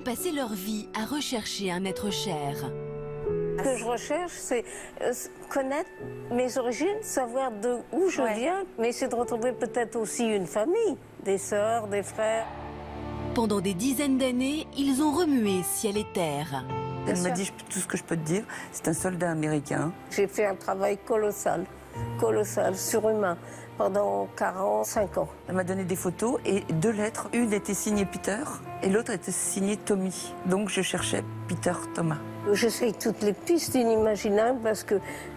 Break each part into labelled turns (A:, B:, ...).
A: passer leur vie à rechercher un être cher.
B: Ce que je recherche, c'est connaître mes origines, savoir d'où je viens, mais c'est de retrouver peut-être aussi une famille, des sœurs, des frères.
A: Pendant des dizaines d'années, ils ont remué ciel et terre.
C: Elle m'a dit tout ce que je peux te dire, c'est un soldat américain.
B: J'ai fait un travail colossal, surhumain, pendant 45 ans.
C: Elle m'a donné des photos et 2 lettres. Une était signée Peter et l'autre était signée Tommy. Donc je cherchais Peter Thomas.
B: J'essaye toutes les pistes inimaginables parce que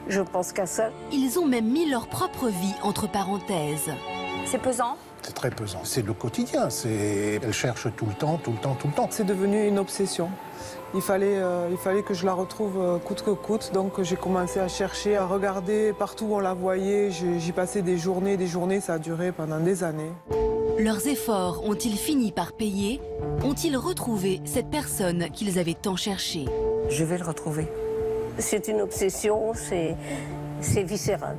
B: je pense qu'à ça.
A: Ils ont même mis leur propre vie entre parenthèses.
D: C'est pesant?
E: C'est très pesant. C'est le quotidien. Elle cherche tout le temps.
F: C'est devenu une obsession. Il fallait que je la retrouve coûte que coûte. Donc j'ai commencé à chercher, à regarder partout où on la voyait. J'y passais des journées. Ça a duré pendant des années.
A: Leurs efforts ont-ils fini par payer? Ont-ils retrouvé cette personne qu'ils avaient tant cherchée?
C: Je vais le retrouver.
B: C'est une obsession, c'est viscéral.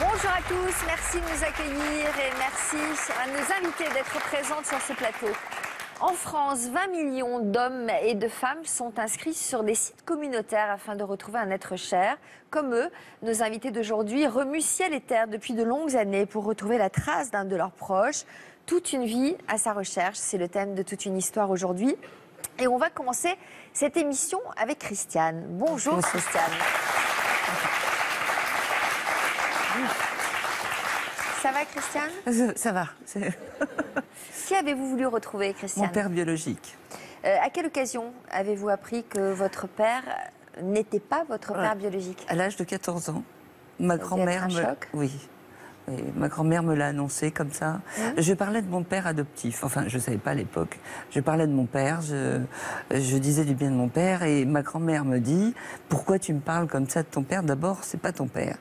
D: Bonjour à tous, merci de nous accueillir et merci à nos invités d'être présentes sur ce plateau. En France, 20 millions d'hommes et de femmes sont inscrits sur des sites communautaires afin de retrouver un être cher. Comme eux, nos invités d'aujourd'hui remuent ciel et terre depuis de longues années pour retrouver la trace d'un de leurs proches. Toute une vie à sa recherche, c'est le thème de toute une histoire aujourd'hui. Et on va commencer cette émission avec Christiane. Bonjour Christiane. Ça va, Christiane?
C: Ça va.
D: Qui avez-vous voulu retrouver, Christiane?
C: Mon père biologique.
D: À quelle occasion avez-vous appris que votre père n'était pas votre père biologique?
C: À l'âge de 14 ans, ma grand-mère
D: un choc?
C: Oui. Ma grand-mère me l'a annoncé comme ça. Je parlais de mon père adoptif. Enfin, je ne savais pas à l'époque. Je parlais de mon père, je disais du bien de mon père. Et ma grand-mère me dit « Pourquoi tu me parles comme ça de ton père? D'abord, c'est pas ton père. »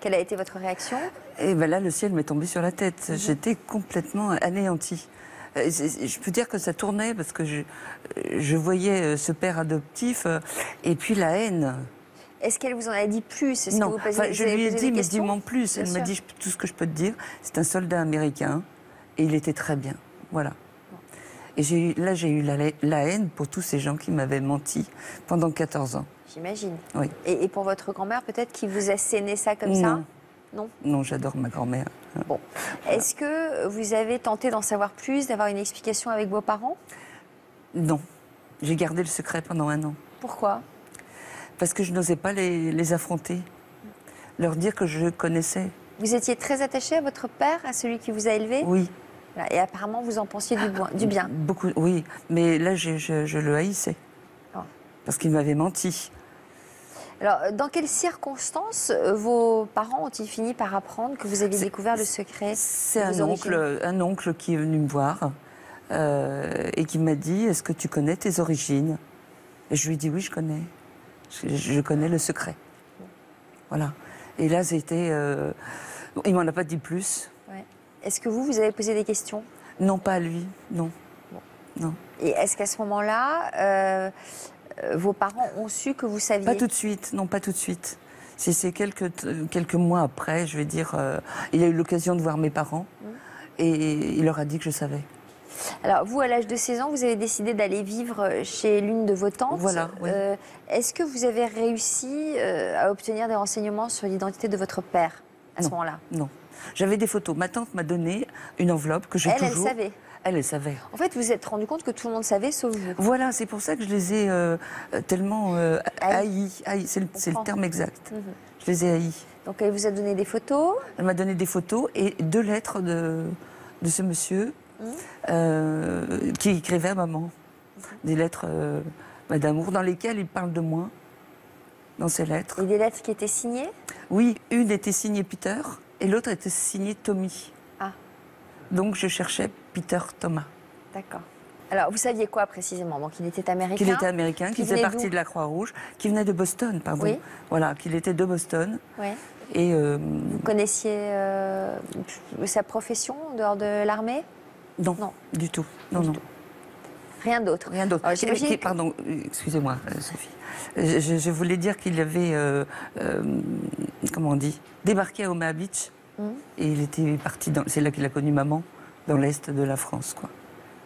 D: Quelle a été votre réaction?
C: Et ben là, le ciel m'est tombé sur la tête. J'étais complètement anéantie. Je peux dire que ça tournait parce que je voyais ce père adoptif et puis la haine.
D: Est-ce qu'elle vous en a dit plus?
C: Non, je lui ai dit, mais dis-moi plus.
D: Bien
C: Elle m'a dit tout ce que je peux te dire. C'est un soldat américain et il était très bien. Voilà. Et j'ai eu la haine pour tous ces gens qui m'avaient menti pendant 14 ans.
D: J'imagine.
C: Oui.
D: Et pour votre grand-mère, peut-être qui vous a scéné ça comme ça? Non.
C: Non, j'adore ma grand-mère.
D: Bon. Est-ce que vous avez tenté d'en savoir plus, d'avoir une explication avec vos parents?
C: Non. J'ai gardé le secret pendant 1 an.
D: Pourquoi?
C: Parce que je n'osais pas les affronter. Leur dire que je connaissais.
D: Vous étiez très attaché à votre père, à celui qui vous a élevé?
C: Oui.
D: Voilà. Et apparemment, vous en pensiez du bien.
C: Beaucoup, oui. Mais là, je le haïssais.
D: Oh.
C: Parce qu'il m'avait menti.
D: Alors, dans quelles circonstances vos parents ont-ils fini par apprendre que vous aviez découvert le secret?
C: C'est un oncle qui est venu me voir et qui m'a dit « Est-ce que tu connais tes origines ?» Et je lui ai dit « Oui, je connais. Je connais le secret. » Voilà. Et là, c'était... il m'en a pas dit plus.
D: Ouais. Est-ce que vous avez posé des questions?
C: Non, pas à lui, non.
D: Bon.
C: Non.
D: Et est-ce qu'à ce moment-là... vos parents ont su que vous saviez?
C: Pas tout de suite, non, pas tout de suite. C'est quelques mois après, je vais dire, il a eu l'occasion de voir mes parents et il leur a dit que je savais.
D: Alors, vous, à l'âge de 16 ans, vous avez décidé d'aller vivre chez l'une de vos tantes.
C: Voilà, oui.
D: Est-ce que vous avez réussi à obtenir des renseignements sur l'identité de votre père à ce moment-là?
C: Non. J'avais des photos. Ma tante m'a donné une enveloppe que j'ai toujours...
D: Elle savait?
C: Elle savait.
D: En fait, vous vous êtes rendu compte que tout le monde savait, sauf vous.
C: Voilà, c'est pour ça que je les ai tellement haïs. C'est le terme exact. Je les ai haïs.
D: Donc, elle vous a donné des photos?
C: Elle m'a donné des photos et 2 lettres de ce monsieur qui écrivait à maman. Des lettres d'amour dans lesquelles il parle de moi, dans ces lettres.
D: Et des lettres qui étaient signées?
C: Oui, une était signée Peter et l'autre était signée Tommy.
D: Ah.
C: Donc je cherchais Peter Thomas.
D: D'accord. Alors, vous saviez quoi précisément? Donc, il était américain.
C: Qu'il était américain, qu'il faisait
D: venait
C: partie
D: d'où?
C: de la Croix-Rouge, qu'il venait de Boston, pardon.
D: Oui.
C: Voilà, qu'il était de Boston.
D: Oui.
C: Et
D: Vous connaissiez sa profession en dehors de l'armée?
C: non,
D: Non.
C: du tout. Non, non.
D: Rien d'autre.
C: Rien d'autre.
D: Alors, j'imagine que-
C: Pardon, excusez-moi, Sophie. Je voulais dire qu'il avait, comment on dit, débarqué à Omaha Beach. Et il était parti, c'est là qu'il a connu maman, dans l'est de la France, quoi.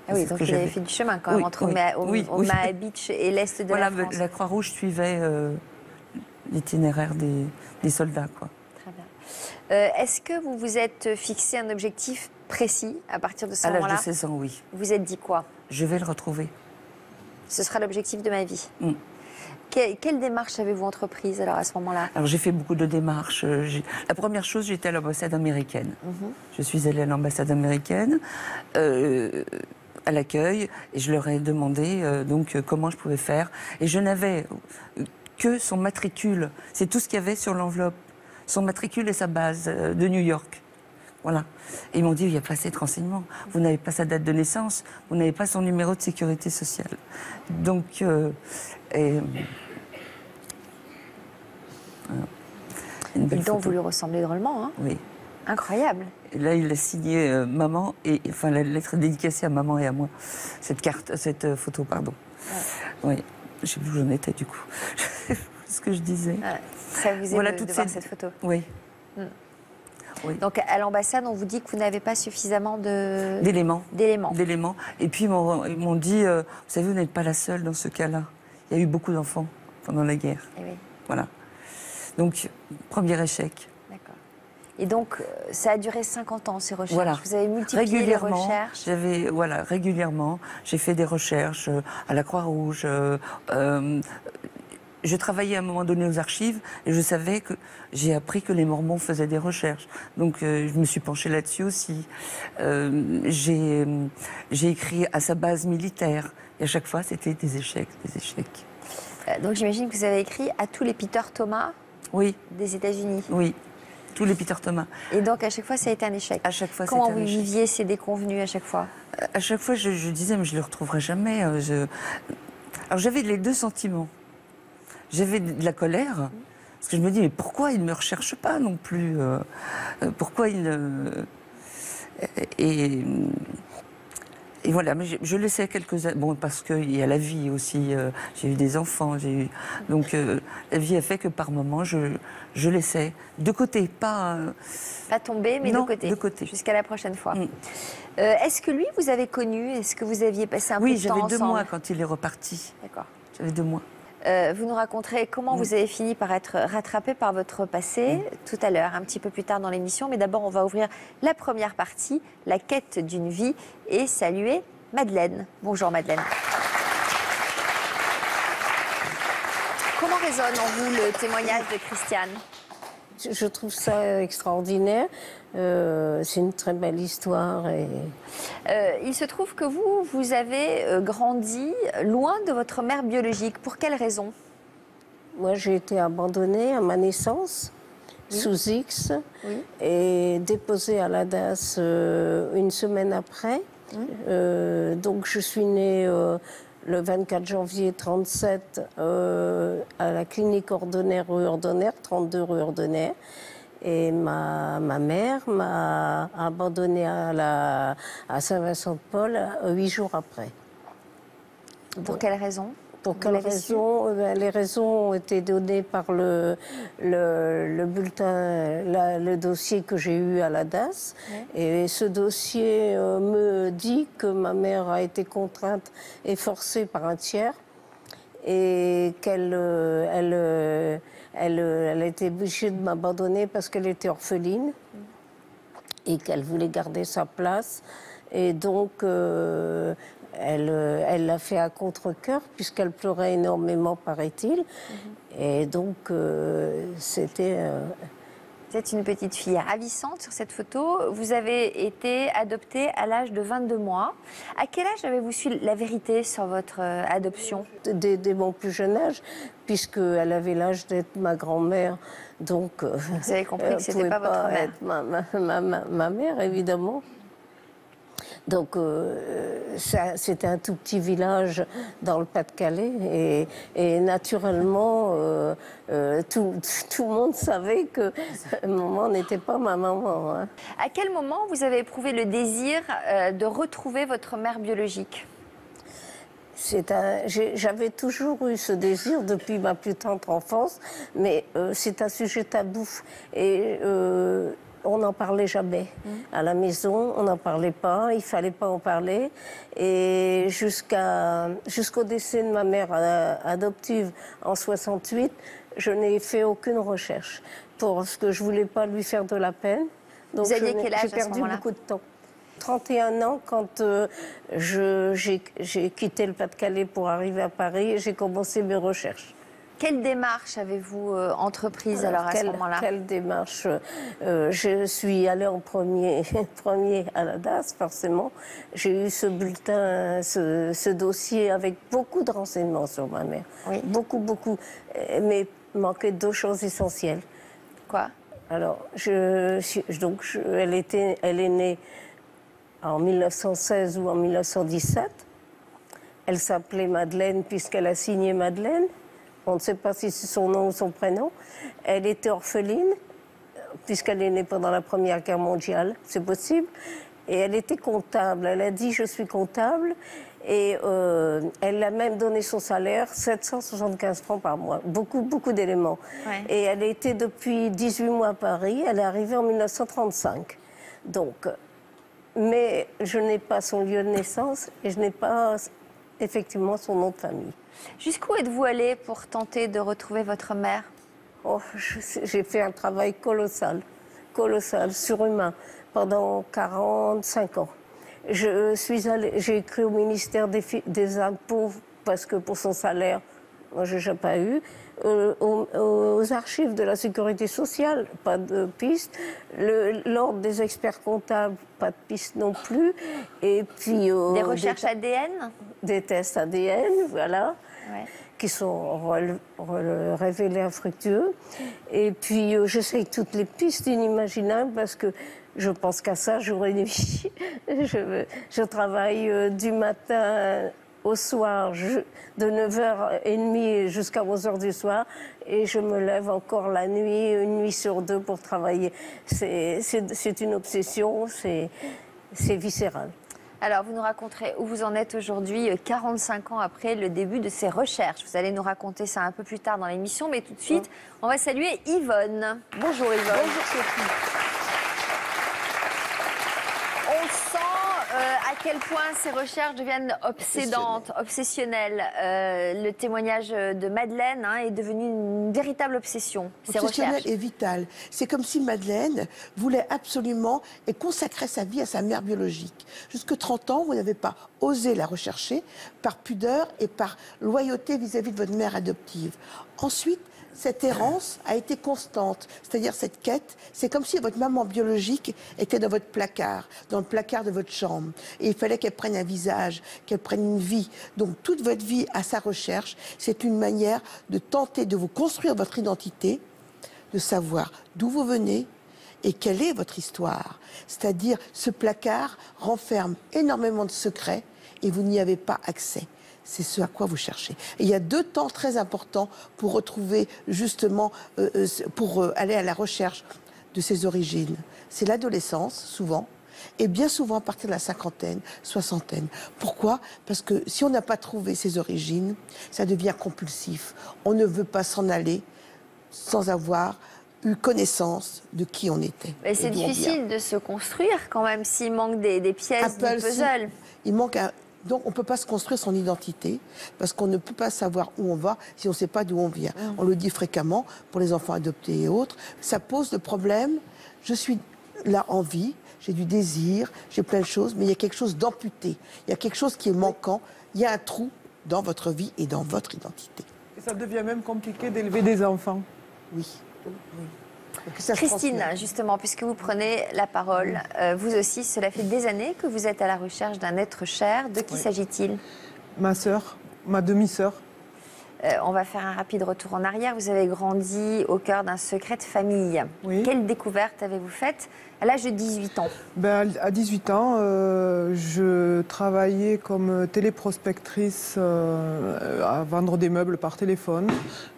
D: Ah oui,
C: C'est ce
D: donc
C: que
D: il avait
C: j'avais.
D: fait du chemin quand même
C: Oui,
D: entre
C: oui, oui.
D: Omaha Beach et l'est de
C: Voilà,
D: la France.
C: la Croix-Rouge suivait l'itinéraire des soldats, quoi.
D: Très bien. Est-ce que vous vous êtes fixé un objectif précis à partir de ce
C: À l'âge
D: moment-là?
C: de 16 ans, oui.
D: Vous vous êtes dit quoi?
C: Je vais le retrouver.
D: Ce sera l'objectif de ma vie.
C: Mm.
D: Quelle démarche avez-vous entreprise alors à ce moment-là?
C: Alors j'ai fait beaucoup de démarches. La première chose, j'étais à l'ambassade américaine. Je suis allée à l'ambassade américaine, à l'accueil, et je leur ai demandé comment je pouvais faire. Et je n'avais que son matricule. C'est tout ce qu'il y avait sur l'enveloppe. Son matricule et sa base de New York. Voilà. Et ils m'ont dit, il n'y a pas assez de renseignements. Vous n'avez pas sa date de naissance, vous n'avez pas son numéro de sécurité sociale. Donc, une belle
D: Et donc
C: photo.
D: vous lui ressemblez drôlement, hein?
C: Oui.
D: Incroyable.
C: Et là, il a signé maman, enfin la lettre est dédicacée à maman et à moi. Cette photo, pardon. Ouais. Oui. Je sais plus où j'en étais du coup. Ce que je disais.
D: Ouais. Ça vous est
C: Voilà
D: de
C: toutes
D: voir
C: ces-
D: cette photo.
C: Oui. Oui.
D: Donc à l'ambassade, on vous dit que vous n'avez pas suffisamment
C: D'éléments.
D: d'éléments.
C: Et puis ils m'ont dit, vous savez, vous n'êtes pas la seule dans ce cas-là. Il y a eu beaucoup d'enfants pendant la guerre.
D: Eh oui,
C: Voilà. Donc, premier échec.
D: d'accord. Et donc, ça a duré 50 ans, ces recherches.
C: Voilà.
D: Vous avez multiplié les recherches.
C: Régulièrement, j'ai fait des recherches à la Croix-Rouge. Je travaillais à un moment donné aux archives et je savais que j'ai appris que les Mormons faisaient des recherches. Donc je me suis penchée là-dessus aussi. J'ai écrit à sa base militaire et à chaque fois c'était des échecs, des échecs.
D: Donc j'imagine que vous avez écrit à tous les Peter Thomas
C: Oui,
D: des États-Unis.
C: oui, tous les Peter Thomas.
D: Et donc à chaque fois, ça a été un échec.
C: À chaque fois,
D: Comment
C: c'était un
D: vous
C: échec.
D: viviez ces déconvenus à chaque fois?
C: À chaque fois, je disais, mais je ne le retrouverai jamais. Alors j'avais les deux sentiments. J'avais de la colère, parce que je me dis, mais pourquoi il ne me recherche pas non plus Pourquoi il ne... Et voilà, mais je laissais quelques années. Bon, parce qu'il y a la vie aussi. J'ai eu des enfants. Donc la vie a fait que par moments, je laissais de côté, pas...
D: Pas tomber, mais
C: Non,
D: de côté.
C: de côté.
D: Jusqu'à la prochaine fois.
C: Mm.
D: Est-ce que lui, vous avez connu? Est-ce que vous aviez passé un peu
C: Oui,
D: de temps
C: j'avais 2
D: ensemble?
C: mois quand il est reparti.
D: D'accord.
C: J'avais 2 mois.
D: Vous nous raconterez comment vous avez fini par être rattrapé par votre passé tout à l'heure, un petit peu plus tard dans l'émission. Mais d'abord, on va ouvrir la première partie, la quête d'une vie, et saluer Madeleine. Bonjour Madeleine. Comment résonne en vous le témoignage de Christiane?
B: Je trouve ça extraordinaire. C'est une très belle histoire. Et...
D: Il se trouve que vous avez grandi loin de votre mère biologique. Pour quelle raison?
B: Moi, j'ai été abandonnée à ma naissance, sous X, et déposée à la DAS une semaine après. Donc, je suis née le 24 janvier 1937 à la clinique ordonnaire rue Ordonnaire, 32 rue Ordonnaire. Et ma mère m'a abandonnée à Saint-Vincent-de-Paul 8 jours après.
D: Pour quelle raison?
B: Pour
D: Vous
B: quelles
D: l'avez su?
B: raisons? Les raisons ont été données par le bulletin, le dossier que j'ai eu à la DAS. Et ce dossier me dit que ma mère a été contrainte et forcée par un tiers et qu'elle a été obligée de m'abandonner parce qu'elle était orpheline et qu'elle voulait garder sa place. Et donc, elle l'a fait à contre-cœur puisqu'elle pleurait énormément, paraît-il. Et donc, c'était...
D: Vous êtes une petite fille ravissante sur cette photo. Vous avez été adoptée à l'âge de 22 mois. À quel âge avez-vous su la vérité sur votre adoption?
B: Dès mon plus jeune âge, puisqu'elle avait l'âge d'être ma grand-mère. Donc,
D: Vous avez compris que ce n'était
B: pouvait
D: pas votre mère.
B: être ma mère, évidemment. Donc, c'était un tout petit village dans le Pas-de-Calais. Et naturellement, tout le monde savait que maman n'était pas ma maman. Hein.
D: À quel moment vous avez éprouvé le désir de retrouver votre mère biologique ?
B: J'avais toujours eu ce désir depuis ma plus tendre enfance, mais c'est un sujet tabou. Et on n'en parlait jamais. À la maison, on n'en parlait pas, il ne fallait pas en parler. Et jusqu'au décès de ma mère adoptive en 68, je n'ai fait aucune recherche parce que je ne voulais pas lui faire de la peine. Donc
D: vous aviez quel âge à ce
B: j'ai perdu
D: moment-là ?
B: beaucoup de temps. 31 ans quand j'ai quitté le Pas-de-Calais pour arriver à Paris et j'ai commencé mes recherches.
D: Quelle démarche avez-vous entreprise alors à ce moment-là ?
B: Quelle démarche Je suis allée en premier à la DAS, forcément. J'ai eu ce bulletin, ce dossier avec beaucoup de renseignements sur ma mère.
D: Oui.
B: Beaucoup. Mais il manquait 2 choses essentielles.
D: Quoi ?
B: Alors, elle est née en 1916 ou en 1917. Elle s'appelait Madeleine puisqu'elle a signé Madeleine. On ne sait pas si c'est son nom ou son prénom. Elle était orpheline, puisqu'elle est née pendant la Première Guerre mondiale, c'est possible. Et elle était comptable. Elle a dit « je suis comptable ». Et elle a même donné son salaire, 775 francs par mois. Beaucoup d'éléments.
D: Ouais.
B: Et elle était depuis 18 mois à Paris. Elle est arrivée en 1935. Donc, mais je n'ai pas son lieu de naissance et je n'ai pas effectivement son nom de famille.
D: Jusqu'où êtes-vous allée pour tenter de retrouver votre mère ?
B: Oh, j'ai fait un travail colossal, surhumain, pendant 45 ans. J'ai écrit au ministère des Impôts, parce que pour son salaire, moi je n'ai pas eu. Aux archives de la Sécurité sociale, pas de piste. L'ordre des experts comptables, pas de piste non plus. Et puis,
D: des recherches ADN ?
B: Des tests ADN, voilà.
D: Ouais.
B: Qui sont révélés infructueux. Et puis, j'essaye toutes les pistes inimaginables parce que je pense qu'à ça jour et nuit. Je travaille du matin au soir, de 9h30 jusqu'à 11h du soir, et je me lève encore la nuit, 1 nuit sur 2 pour travailler. C'est une obsession, c'est viscéral.
D: Alors, vous nous raconterez où vous en êtes aujourd'hui, 45 ans après le début de ces recherches. Vous allez nous raconter ça un peu plus tard dans l'émission, mais tout de suite, on va saluer Yvonne. Bonjour Yvonne.
B: Bonjour Sophie.
D: On sent à quel point ces recherches deviennent obsessionnelles. Le témoignage de Madeleine est devenu une véritable obsession. Ces
G: Obsessionnel
D: recherches.
G: et vital. C'est comme si Madeleine voulait absolument et consacrait sa vie à sa mère biologique. Jusque 30 ans, vous n'avez pas osé la rechercher par pudeur et par loyauté vis-à-vis de votre mère adoptive. Ensuite, cette errance a été constante, c'est-à-dire cette quête, c'est comme si votre maman biologique était dans votre placard, dans le placard de votre chambre. Et il fallait qu'elle prenne un visage, qu'elle prenne une vie. Donc toute votre vie à sa recherche, c'est une manière de tenter de vous construire votre identité, de savoir d'où vous venez et quelle est votre histoire. C'est-à-dire, ce placard renferme énormément de secrets et vous n'y avez pas accès. C'est ce à quoi vous cherchez. Et il y a 2 temps très importants pour retrouver justement, pour aller à la recherche de ses origines. C'est l'adolescence, souvent, et bien souvent à partir de la 50aine, 60aine. Pourquoi ? Parce que si on n'a pas trouvé ses origines, ça devient compulsif. On ne veut pas s'en aller sans avoir eu connaissance de qui on était.
D: Mais c'est difficile de se construire quand même s'il manque des pièces du puzzle.
G: Il manque Donc on ne peut pas se construire son identité parce qu'on ne peut pas savoir où on va si on ne sait pas d'où on vient. On le dit fréquemment pour les enfants adoptés et autres. Ça pose le problème, je suis là en vie, j'ai du désir, j'ai plein de choses, mais il y a quelque chose d'amputé. Il y a quelque chose qui est manquant. Il y a un trou dans votre vie et dans votre identité.
F: Et ça devient même compliqué d'élever des enfants.
G: Oui.
D: Christine, justement, puisque vous prenez la parole, vous aussi, cela fait des années que vous êtes à la recherche d'un être cher. De qui s'agit-il ?
F: Ma sœur, ma demi-sœur.
D: On va faire un rapide retour en arrière. Vous avez grandi au cœur d'un secret de famille.
F: Oui.
D: Quelle découverte avez-vous faite à l'âge de 18 ans?
F: À 18 ans, je travaillais comme téléprospectrice à vendre des meubles par téléphone.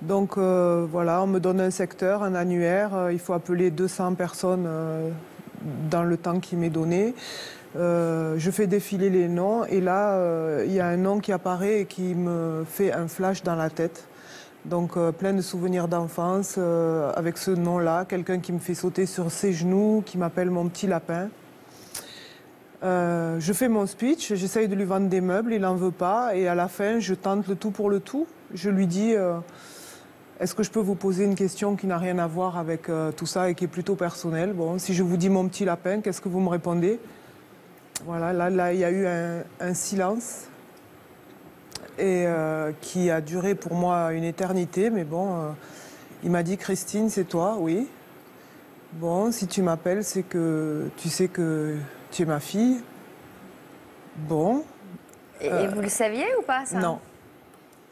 F: Donc voilà, on me donne un secteur, un annuaire. Il faut appeler 200 personnes dans le temps qui m'est donné. Je fais défiler les noms et là, il y a un nom qui apparaît et qui me fait un flash dans la tête. Donc plein de souvenirs d'enfance avec ce nom-là, quelqu'un qui me fait sauter sur ses genoux, qui m'appelle mon petit lapin. Je fais mon speech, j'essaye de lui vendre des meubles, il n'en veut pas et à la fin, je tente le tout pour le tout. Je lui dis, est-ce que je peux vous poser une question qui n'a rien à voir avec tout ça et qui est plutôt personnelle? Bon, si je vous dis mon petit lapin, qu'est-ce que vous me répondez? Voilà, là, il y a eu un silence et qui a duré pour moi une éternité. Mais bon, il m'a dit, Christine, c'est toi? Oui. Bon, si tu m'appelles, c'est que tu sais que tu es ma fille. Bon.
D: Et vous le saviez ou pas, ça?
F: Non,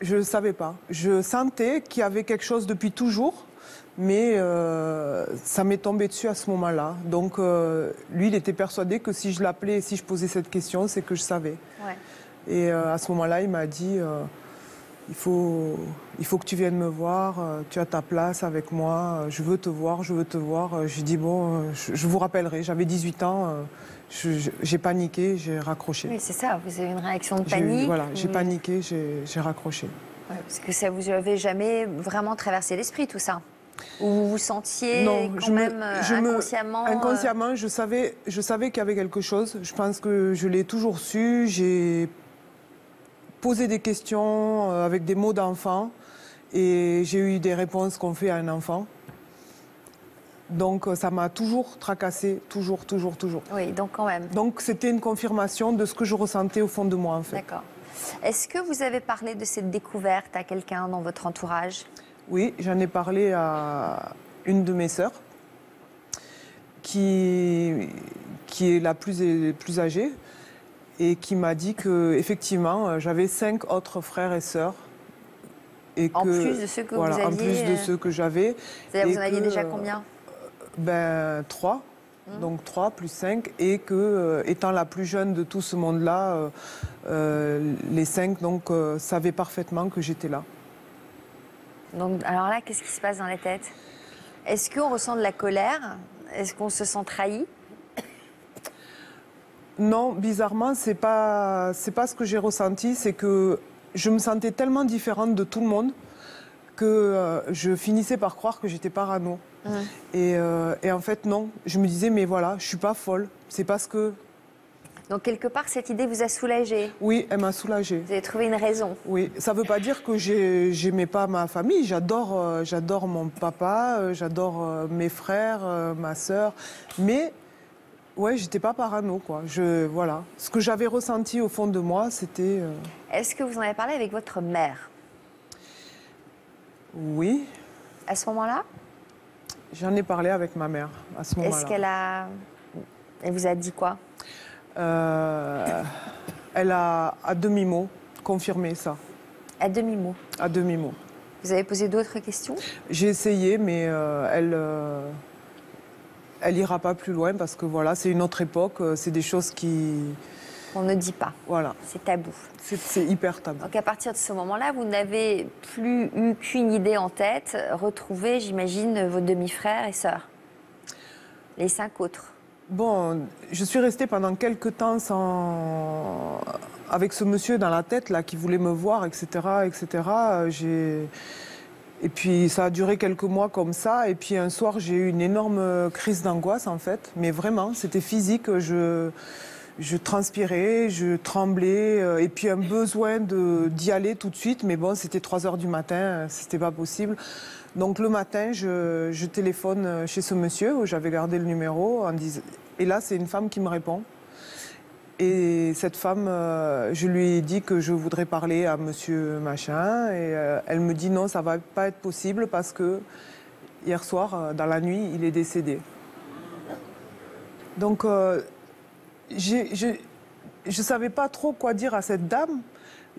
F: je ne le savais pas. Je sentais qu'il y avait quelque chose depuis toujours. Mais ça m'est tombé dessus à ce moment-là. Donc lui, il était persuadé que si je l'appelais et si je posais cette question, c'est que je savais.
D: Ouais.
F: Et à ce moment-là, il m'a dit, il faut que tu viennes me voir, tu as ta place avec moi, je veux te voir, je veux te voir. J'ai dit, bon, je vous rappellerai. J'avais 18 ans, j'ai paniqué, j'ai raccroché.
D: Oui, c'est ça, vous avez une réaction de panique.
F: Voilà, j'ai paniqué, j'ai raccroché.
D: Ouais, parce que ça vous avait jamais vraiment traversé l'esprit, tout ça? Ou vous vous sentiez inconsciemment
F: Inconsciemment, je savais qu'il y avait quelque chose. Je pense que je l'ai toujours su. J'ai posé des questions avec des mots d'enfant et j'ai eu des réponses qu'on fait à un enfant. Donc ça m'a toujours tracassée, toujours.
D: Oui, donc quand même.
F: Donc c'était une confirmation de ce que je ressentais au fond de moi, en fait.
D: D'accord. Est-ce que vous avez parlé de cette découverte à quelqu'un dans votre entourage?
F: Oui, j'en ai parlé à une de mes sœurs, qui est la plus âgée, et qui m'a dit qu'effectivement, j'avais 5 autres frères et sœurs. Et
D: en plus de ceux que vous aviez?
F: En plus de ceux que j'avais.
D: C'est-à-dire vous en aviez déjà combien?
F: 3. Donc 3 plus 5. Et que, étant la plus jeune de tout ce monde-là, les 5 savaient parfaitement que j'étais là.
D: Donc, alors là, qu'est-ce qui se passe dans la tête? Est-ce qu'on ressent de la colère? Est-ce qu'on se sent trahi?
F: Non, bizarrement, c'est pas ce que j'ai ressenti. C'est que je me sentais tellement différente de tout le monde que je finissais par croire que j'étais parano. Et en fait, non. Je me disais, mais voilà, je suis pas folle. C'est parce que...
D: Donc, quelque part, cette idée vous a soulagée?
F: Oui, elle m'a soulagée.
D: Vous avez trouvé une raison?
F: Oui, ça ne veut pas dire que j'aimais pas ma famille. J'adore mon papa, j'adore mes frères, ma sœur. Mais, ouais, j'étais pas parano, quoi. Voilà. Ce que j'avais ressenti au fond de moi, c'était...
D: Est-ce que vous en avez parlé avec votre mère?
F: Oui.
D: À ce moment-là?
F: J'en ai parlé avec ma mère, à ce moment-là.
D: Est-ce elle vous a dit quoi?
F: Elle a, à demi-mot, confirmé ça.
D: À demi-mot?
F: À demi-mot.
D: Vous avez posé d'autres questions?
F: J'ai essayé, mais elle ira pas plus loin parce que voilà, c'est une autre époque, c'est des choses
D: qu'on ne dit pas.
F: Voilà.
D: C'est tabou.
F: C'est hyper tabou.
D: Donc à partir de ce moment-là, vous n'avez plus eu qu'une idée en tête, retrouver, j'imagine, vos demi-frères et sœurs, les 5 autres.
F: Bon, je suis restée pendant quelques temps avec ce monsieur dans la tête là qui voulait me voir, etc., etc. Et puis ça a duré quelques mois comme ça. Et puis un soir, j'ai eu une énorme crise d'angoisse en fait. Mais vraiment, c'était physique. Je transpirais, je tremblais. Et puis un besoin d'y aller tout de suite. Mais bon, c'était 3 heures du matin, c'était pas possible. Donc le matin, je téléphone chez ce monsieur où j'avais gardé le numéro. Et là, c'est une femme qui me répond. Et cette femme, je lui ai dit que je voudrais parler à monsieur machin. Et elle me dit non, ça va pas être possible parce que hier soir, dans la nuit, il est décédé. Donc, je savais pas trop quoi dire à cette dame.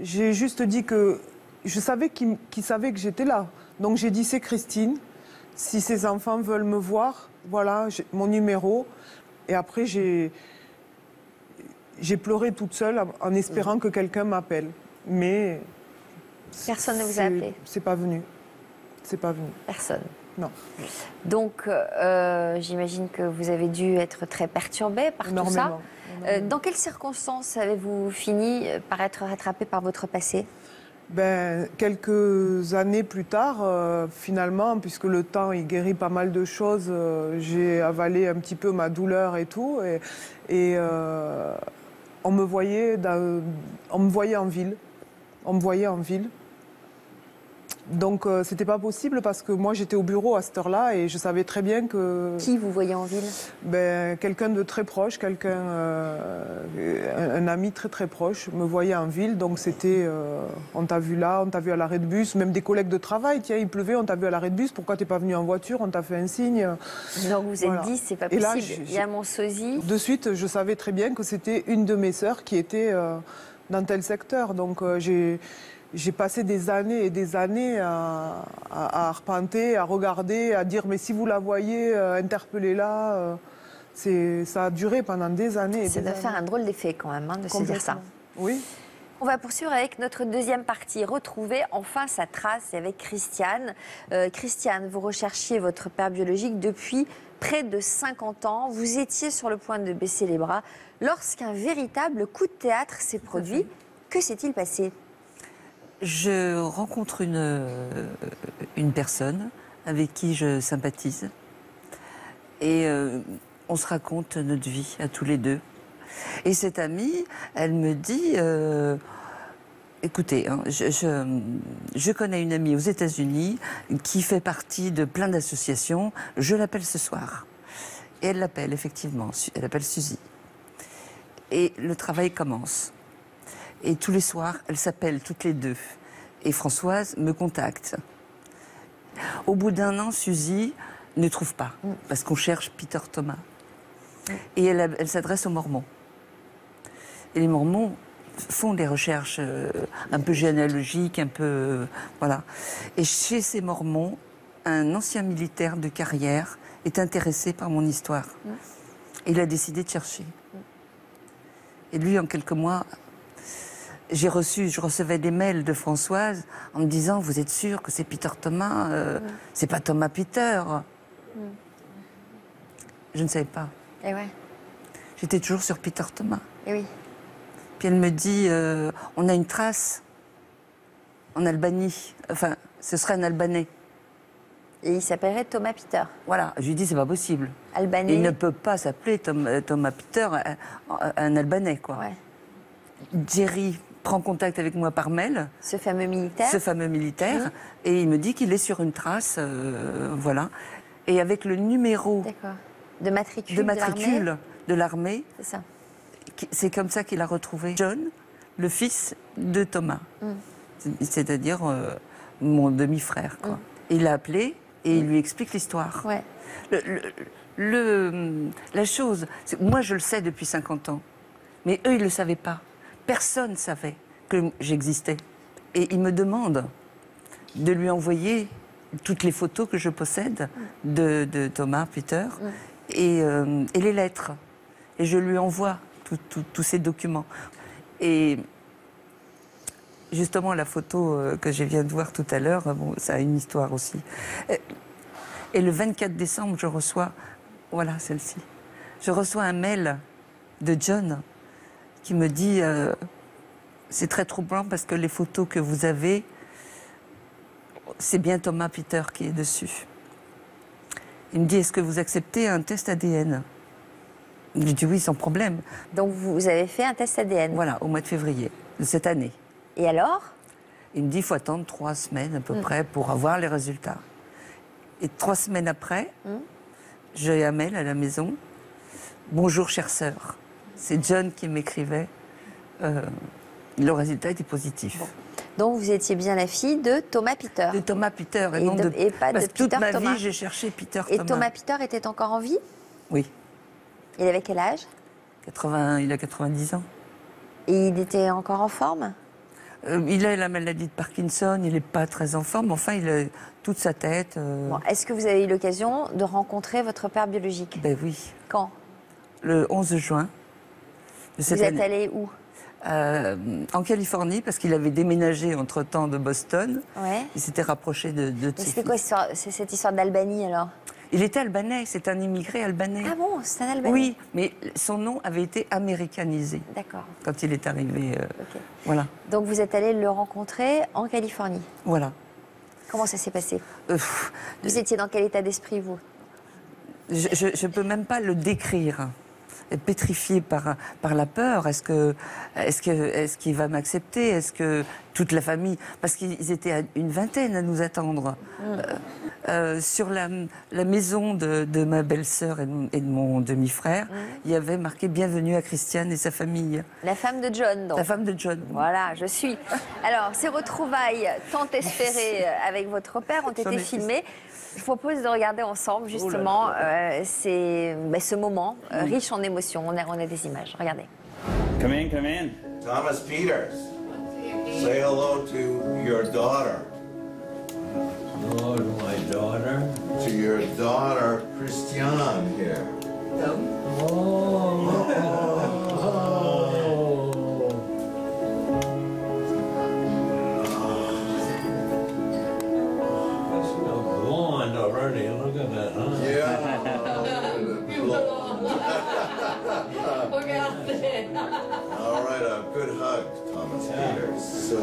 F: J'ai juste dit que je savais qu'il savait que j'étais là. Donc j'ai dit, c'est Christine. Si ses enfants veulent me voir, voilà, j'ai mon numéro. Et après, j'ai pleuré toute seule en espérant que quelqu'un m'appelle. Mais...
D: Personne ne vous a appelé?
F: C'est pas venu. C'est pas venu.
D: Personne?
F: Non.
D: Donc, j'imagine que vous avez dû être très perturbée par tout ça. Dans quelles circonstances avez-vous fini par être rattrapée par votre passé?
F: Quelques années plus tard, finalement, puisque le temps il guérit pas mal de choses, j'ai avalé un petit peu ma douleur et tout, et on me voyait en ville. On me voyait en ville. Donc c'était pas possible parce que moi j'étais au bureau à cette heure-là et je savais très bien que...
D: Qui vous voyait en ville?
F: Quelqu'un de très proche, un ami très très proche me voyait en ville. Donc c'était, on t'a vu là, on t'a vu à l'arrêt de bus, même des collègues de travail, tiens il pleuvait, on t'a vu à l'arrêt de bus, pourquoi t'es pas venu en voiture, on t'a fait un signe.
D: Donc vous êtes dit c'est pas possible, là, il y a mon sosie.
F: De suite je savais très bien que c'était une de mes sœurs qui était dans tel secteur. Donc j'ai passé des années et des années à arpenter, à regarder, à dire mais si vous la voyez, interpellez-la. Ça a duré pendant des années.
D: Ça doit faire un drôle d'effet quand même de se dire ça.
F: Oui.
D: On va poursuivre avec notre deuxième partie, retrouver enfin sa trace avec Christiane. Christiane, vous recherchiez votre père biologique depuis près de 50 ans. Vous étiez sur le point de baisser les bras lorsqu'un véritable coup de théâtre s'est produit. Que s'est-il passé?
C: Je rencontre une personne avec qui je sympathise et on se raconte notre vie à tous les deux. Et cette amie, elle me dit, écoutez, hein, je connais une amie aux États-Unis qui fait partie de plein d'associations, je l'appelle ce soir. Et elle l'appelle effectivement, elle appelle Suzy. Et le travail commence. Et tous les soirs, elles s'appellent toutes les deux. Et Françoise me contacte. Au bout d'un an, Suzy ne trouve pas, parce qu'on cherche Peter Thomas. Et elle s'adresse aux Mormons. Et les Mormons font des recherches un peu généalogiques, un peu... voilà. Et chez ces Mormons, un ancien militaire de carrière est intéressé par mon histoire. Et il a décidé de chercher. Et lui, en quelques mois... je recevais des mails de Françoise en me disant, vous êtes sûr que c'est Peter Thomas c'est pas Thomas Peter. Je ne savais pas.
D: Et ouais.
C: J'étais toujours sur Peter Thomas.
D: Et oui.
C: Puis elle me dit, on a une trace en Albanie. Enfin, ce serait un Albanais.
D: Et il s'appellerait Thomas Peter.
C: Voilà, je lui dis, c'est pas possible.
D: Albanais.
C: Il ne peut pas s'appeler Thomas Peter, un Albanais, quoi.
D: Ouais.
C: Jerry prend contact avec moi par mail.
D: Ce fameux militaire.
C: Ce fameux militaire. Et il me dit qu'il est sur une trace, voilà. Et avec le numéro
D: de matricule
C: de l'armée.
D: C'est ça.
C: C'est comme ça qu'il a retrouvé John, le fils de Thomas. C'est-à-dire mon demi-frère, quoi. Il l'a appelé et il lui explique l'histoire.
D: Ouais.
C: La chose, moi je le sais depuis 50 ans, mais eux ils ne le savaient pas. Personne ne savait que j'existais. Et il me demande de lui envoyer toutes les photos que je possède de Thomas Peter et les lettres. Et je lui envoie tous ces documents. Et justement, la photo que je viens de voir tout à l'heure, bon, ça a une histoire aussi. Et le 24 décembre, je reçois, voilà celle-ci, je reçois un mail de John qui me dit c'est très troublant parce que les photos que vous avez, c'est bien Thomas Peter qui est dessus. Il me dit, est-ce que vous acceptez un test ADN? Je lui dis oui, sans problème.
D: Donc vous avez fait un test ADN?
C: Voilà, au mois de février de cette année.
D: Et alors?
C: Il me dit, il faut attendre 3 semaines à peu près pour avoir les résultats. Et 3 semaines après, j'ai un mail à la maison. Bonjour, chère sœur. C'est John qui m'écrivait. Le résultat était positif. Bon.
D: Donc vous étiez bien la fille de Thomas Peter.
C: De Thomas Peter et
D: non et pas de Peter
C: toute ma
D: Thomas.
C: vie, j'ai cherché Peter
D: et
C: Thomas.
D: Et Thomas Peter était encore en vie?
C: Oui.
D: Il avait quel âge?
C: Il a 90 ans.
D: Et il était encore en forme?
C: Il a la maladie de Parkinson, il n'est pas très en forme, enfin, il a toute sa tête.
D: Bon, est-ce que vous avez eu l'occasion de rencontrer votre père biologique?
C: Ben oui.
D: Quand?
C: Le 11 juin.
D: Vous êtes allé où?
C: En Californie, parce qu'il avait déménagé entre-temps de Boston.
D: Ouais.
C: Il s'était rapproché de ses
D: C'était quoi cette histoire d'Albanie, alors?
C: Il était albanais, c'est un immigré albanais.
D: Ah bon, c'est un Albanais?
C: Oui, mais son nom avait été américanisé.
D: D'accord.
C: Quand il est arrivé.
D: Ok.
C: Voilà.
D: Donc vous êtes allé le rencontrer en Californie.
C: Voilà.
D: Comment ça s'est passé? Vous étiez dans quel état d'esprit, vous?
C: Je ne peux même pas le décrire. Pétrifié par la peur. Est-ce qu'il va m'accepter? Est-ce que toute la famille... Parce qu'ils étaient à une vingtaine à nous attendre. Sur la maison de ma belle-sœur et de mon demi-frère, il y avait marqué « Bienvenue à Christiane et sa famille ».
D: La femme de John, donc.
C: La femme de John.
D: Voilà, je suis. Alors, ces retrouvailles tant espérées avec votre père ont été filmées. Je vous propose de regarder ensemble, justement, ce moment riche en émotions. On a des images. Regardez.
H: Come in, come in.
I: Thomas Peters, say hello to your daughter.
H: Hello to my daughter.
I: To your daughter, Christiane, here.
H: Blonde already, look at that, huh?
I: Yeah. All right, a good hug, Thomas Peters. So,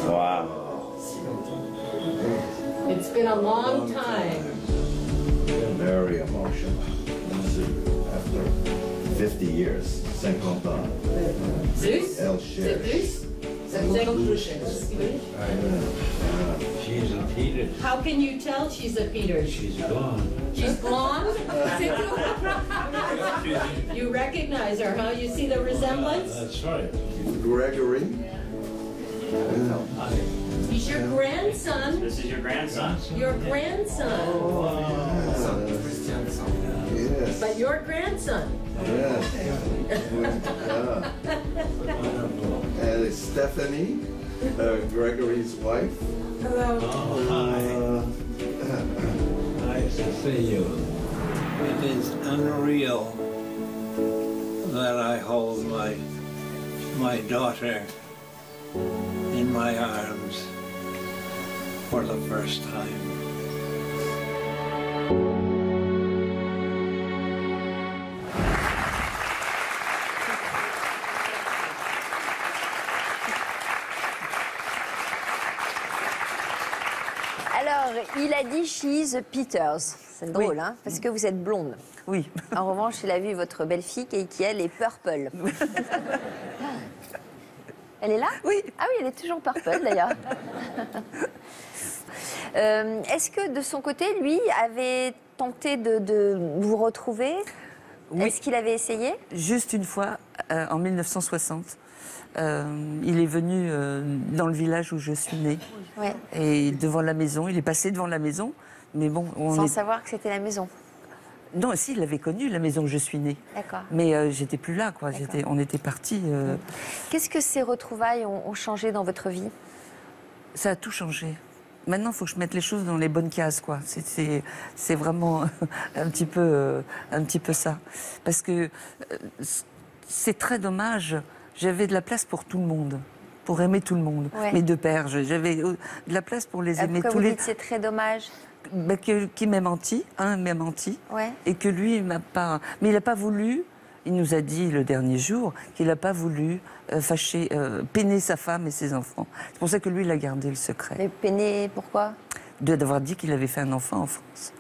H: Wow.
J: It's been a long time.
I: very emotional. After 50 years, 50 ans.
J: Zeus?
I: Elle
J: C'est
I: cherche.
J: Zeus?
H: She's a Peters.
J: How can you tell she's a Peters?
H: She's gone.
J: She's blonde? You recognize her, huh? You see the resemblance?
H: That's right.
I: Gregory.
J: He's your grandson.
K: This is your grandson.
J: Your grandson.
I: Yes.
J: But your grandson.
I: Yes. And Stephanie, Gregory's wife.
J: Hello.
H: Oh, hi. Nice to see you. It is unreal that I hold my daughter in my arms for the first time.
D: Alors, il a dit she's Peters. C'est drôle, hein, parce que vous êtes blonde.
C: Oui.
D: En revanche, il a vu votre belle-fille qui, elle, est purple. Elle est là?
C: Oui.
D: Ah oui, elle est toujours purple, d'ailleurs. Est-ce que, de son côté, lui, avait tenté de vous retrouver?
C: Oui.
D: Est-ce qu'il avait essayé?
C: Juste une fois, en 1960. Il est venu dans le village où je suis née.
D: Ouais.
C: Et devant la maison, il est passé devant la maison. Mais bon,
D: Sans savoir que c'était la maison.
C: Non, si, il avait connu la maison où je suis née.
D: D'accord.
C: Mais j'étais plus là, quoi. On était partis.
D: Qu'est-ce que ces retrouvailles ont changé dans votre vie?
C: Ça a tout changé. Maintenant, il faut que je mette les choses dans les bonnes cases, quoi. C'est vraiment un petit peu ça. Parce que c'est très dommage. J'avais de la place pour tout le monde, pour aimer tout le monde.
D: Ouais.
C: Mes deux pères, j'avais de la place pour les aimer
D: Pourquoi
C: tous
D: vous
C: les.
D: dites c'est très dommage?
C: Qui m'ait menti, m'a menti,
D: Ouais.
C: et que lui, il m'a pas. Mais il n'a pas voulu. Il nous a dit le dernier jour qu'il n'a pas voulu peiner sa femme et ses enfants. C'est pour ça que lui, il a gardé le secret.
D: Mais peiner, pourquoi?
C: D'avoir dit qu'il avait fait un enfant en France.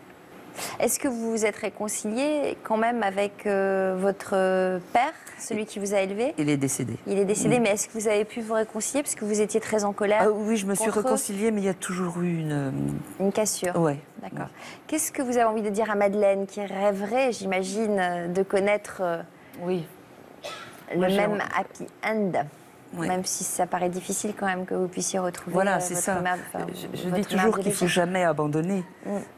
D: Est-ce que vous vous êtes réconcilié quand même avec votre père, celui qui vous a élevé?
C: Il est décédé.
D: Il est décédé,
C: Oui.
D: mais est-ce que vous avez pu vous réconcilier parce que vous étiez très en colère?
C: Ah oui, je me suis
D: contre eux?
C: réconciliée, mais il y a toujours eu
D: Une cassure.
C: Ouais.
D: D'accord. Qu'est-ce que vous avez envie de dire à Madeleine, qui rêverait, j'imagine, de connaître
C: Oui.
D: le
C: Moi,
D: même happy end?
C: Oui.
D: Même si ça paraît difficile quand même que vous puissiez retrouver
C: Voilà, c'est
D: votre
C: ça.
D: mère.
C: Je dis toujours qu'il ne faut jamais abandonner,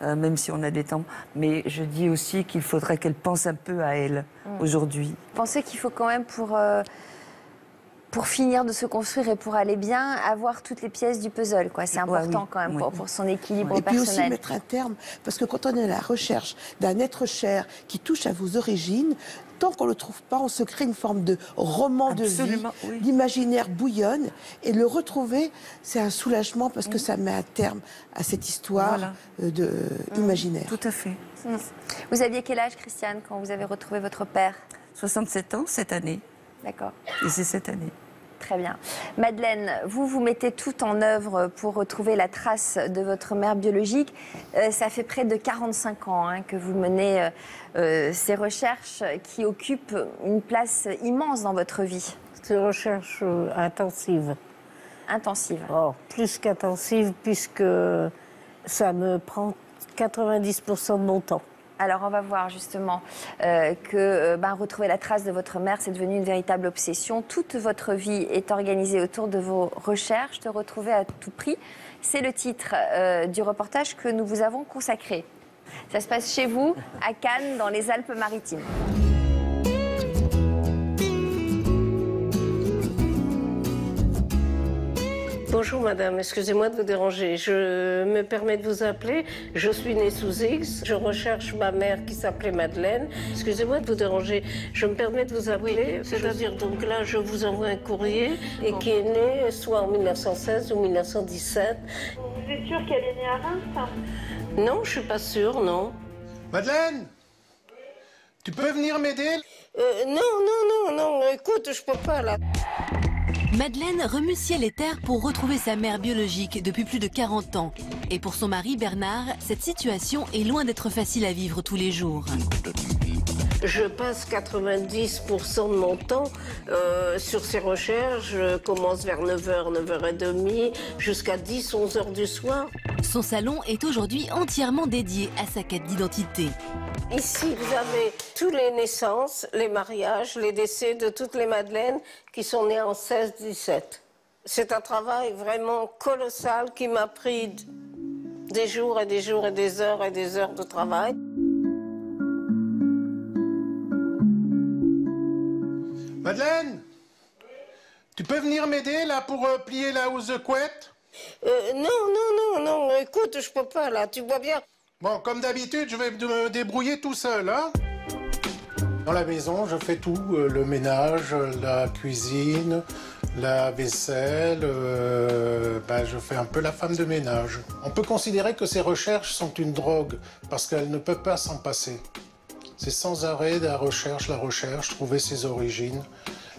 C: même si on a des temps. Mais je dis aussi qu'il faudrait qu'elle pense un peu à elle aujourd'hui.
D: Vous pensez qu'il faut quand même, pour finir de se construire et pour aller bien, avoir toutes les pièces du puzzle, quoi. C'est important quand même pour son équilibre
G: Et puis
D: personnel.
G: aussi mettre un terme, parce que quand on est à la recherche d'un être cher qui touche à vos origines, tant qu'on ne le trouve pas, on se crée une forme de roman de vie, l'imaginaire bouillonne, et le retrouver, c'est un soulagement parce que ça met un terme à cette histoire imaginaire.
C: Tout à fait.
D: Vous aviez quel âge, Christiane, quand vous avez retrouvé votre père?
C: 67 ans cette année.
D: D'accord.
C: Et c'est cette année.
D: Très bien. Madeleine, vous mettez tout en œuvre pour retrouver la trace de votre mère biologique. Ça fait près de 45 ans que vous menez ces recherches qui occupent une place immense dans votre vie.
B: Ces recherches intensives.
D: Intensives.
B: Oh, plus qu'intensives, puisque ça me prend 90% de mon temps.
D: Alors, on va voir justement que retrouver la trace de votre mère, c'est devenu une véritable obsession. Toute votre vie est organisée autour de vos recherches, de retrouver à tout prix. C'est le titre du reportage que nous vous avons consacré. Ça se passe chez vous, à Cannes, dans les Alpes-Maritimes.
B: Bonjour madame, excusez-moi de vous déranger. Je me permets de vous appeler. Je suis née sous X. Je recherche ma mère qui s'appelait Madeleine. Excusez-moi de vous déranger. Je me permets de vous appeler. C'est-à-dire donc là, je vous envoie un courrier et qui est né soit en 1916 ou 1917.
K: Vous êtes sûre qu'elle est née à Reims?
B: Non, je suis pas sûre, non.
E: Madeleine, tu peux venir m'aider?
B: Non. Écoute, je peux pas là.
A: Madeleine remue ciel et terre pour retrouver sa mère biologique depuis plus de 40 ans. Et pour son mari Bernard, cette situation est loin d'être facile à vivre tous les jours.
B: Je passe 90% de mon temps sur ces recherches. Je commence vers 9h, 9h30, jusqu'à 10, 11h du soir.
A: Son salon est aujourd'hui entièrement dédié à sa quête d'identité.
B: Ici, vous avez toutes les naissances, les mariages, les décès de toutes les Madeleines qui sont nées en 16-17. C'est un travail vraiment colossal qui m'a pris des jours et des jours et des heures de travail.
E: Madeleine, tu peux venir m'aider là pour plier la housse de couette?
B: Non, écoute, je peux pas là, tu vois bien.
E: Bon, comme d'habitude, je vais me débrouiller tout seul, hein? Dans la maison, je fais tout, le ménage, la cuisine, la vaisselle, je fais un peu la femme de ménage. On peut considérer que ces recherches sont une drogue, parce qu'elle ne peut pas s'en passer. C'est sans arrêt la recherche, trouver ses origines.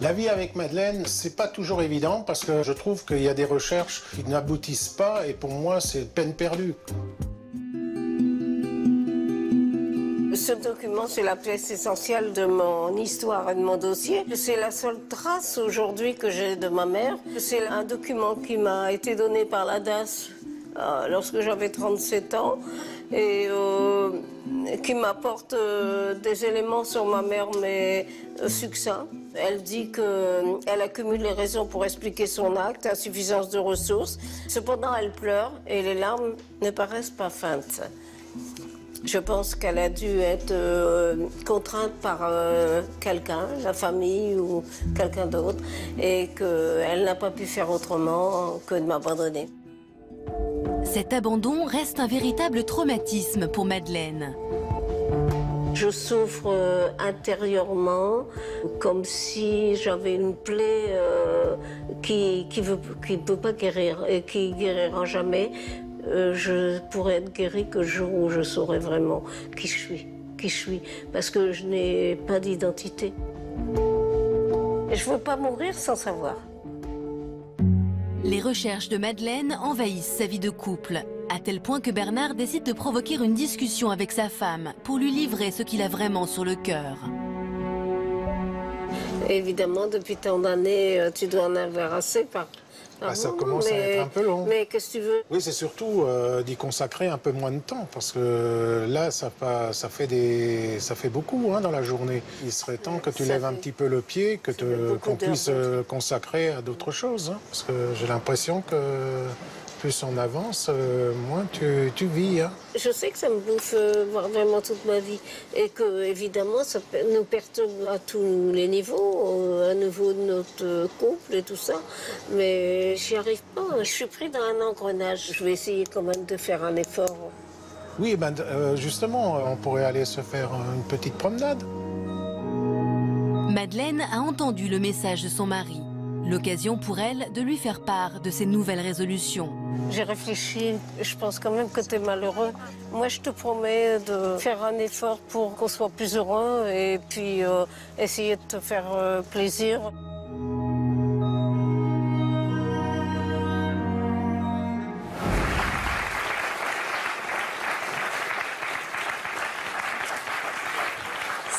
E: La vie avec Madeleine, c'est pas toujours évident, parce que je trouve qu'il y a des recherches qui n'aboutissent pas, et pour moi, c'est peine perdue.
B: Ce document, c'est la pièce essentielle de mon histoire et de mon dossier. C'est la seule trace aujourd'hui que j'ai de ma mère. C'est un document qui m'a été donné par la DAS lorsque j'avais 37 ans et qui m'apporte des éléments sur ma mère, mais succincts. Elle dit qu'elle accumule les raisons pour expliquer son acte, insuffisance de ressources. Cependant, elle pleure et les larmes ne paraissent pas feintes. Je pense qu'elle a dû être contrainte par quelqu'un, la famille ou quelqu'un d'autre, et qu'elle n'a pas pu faire autrement que de m'abandonner.
A: Cet abandon reste un véritable traumatisme pour Madeleine.
B: Je souffre intérieurement, comme si j'avais une plaie qui ne peut pas guérir et qui guérira jamais. Je pourrais être guérie que le jour où je saurai vraiment qui je suis, parce que je n'ai pas d'identité. Et je ne veux pas mourir sans savoir.
A: Les recherches de Madeleine envahissent sa vie de couple, à tel point que Bernard décide de provoquer une discussion avec sa femme pour lui livrer ce qu'il a vraiment sur le cœur.
B: Évidemment, depuis tant d'années, tu dois en avoir assez
E: Ça commence à être un peu long.
B: Mais qu'est-ce que tu veux?
E: Oui, c'est surtout d'y consacrer un peu moins de temps, parce que là, ça fait beaucoup dans la journée. Il serait temps que tu lèves un petit peu le pied, qu'on puisse consacrer à d'autres choses. Parce que j'ai l'impression que plus on avance, moins tu vis.
B: Je sais que ça me bouffe vraiment toute ma vie et que, évidemment, ça nous perturbe à tous les niveaux, à niveau de notre couple et tout ça. Mais j'y arrive pas. Je suis pris dans un engrenage. Je vais essayer quand même de faire un effort.
E: Oui, justement, on pourrait aller se faire une petite promenade.
A: Madeleine a entendu le message de son mari. L'occasion pour elle de lui faire part de ses nouvelles résolutions.
B: J'ai réfléchi, je pense quand même que tu es malheureux. Moi, je te promets de faire un effort pour qu'on soit plus heureux et puis essayer de te faire plaisir.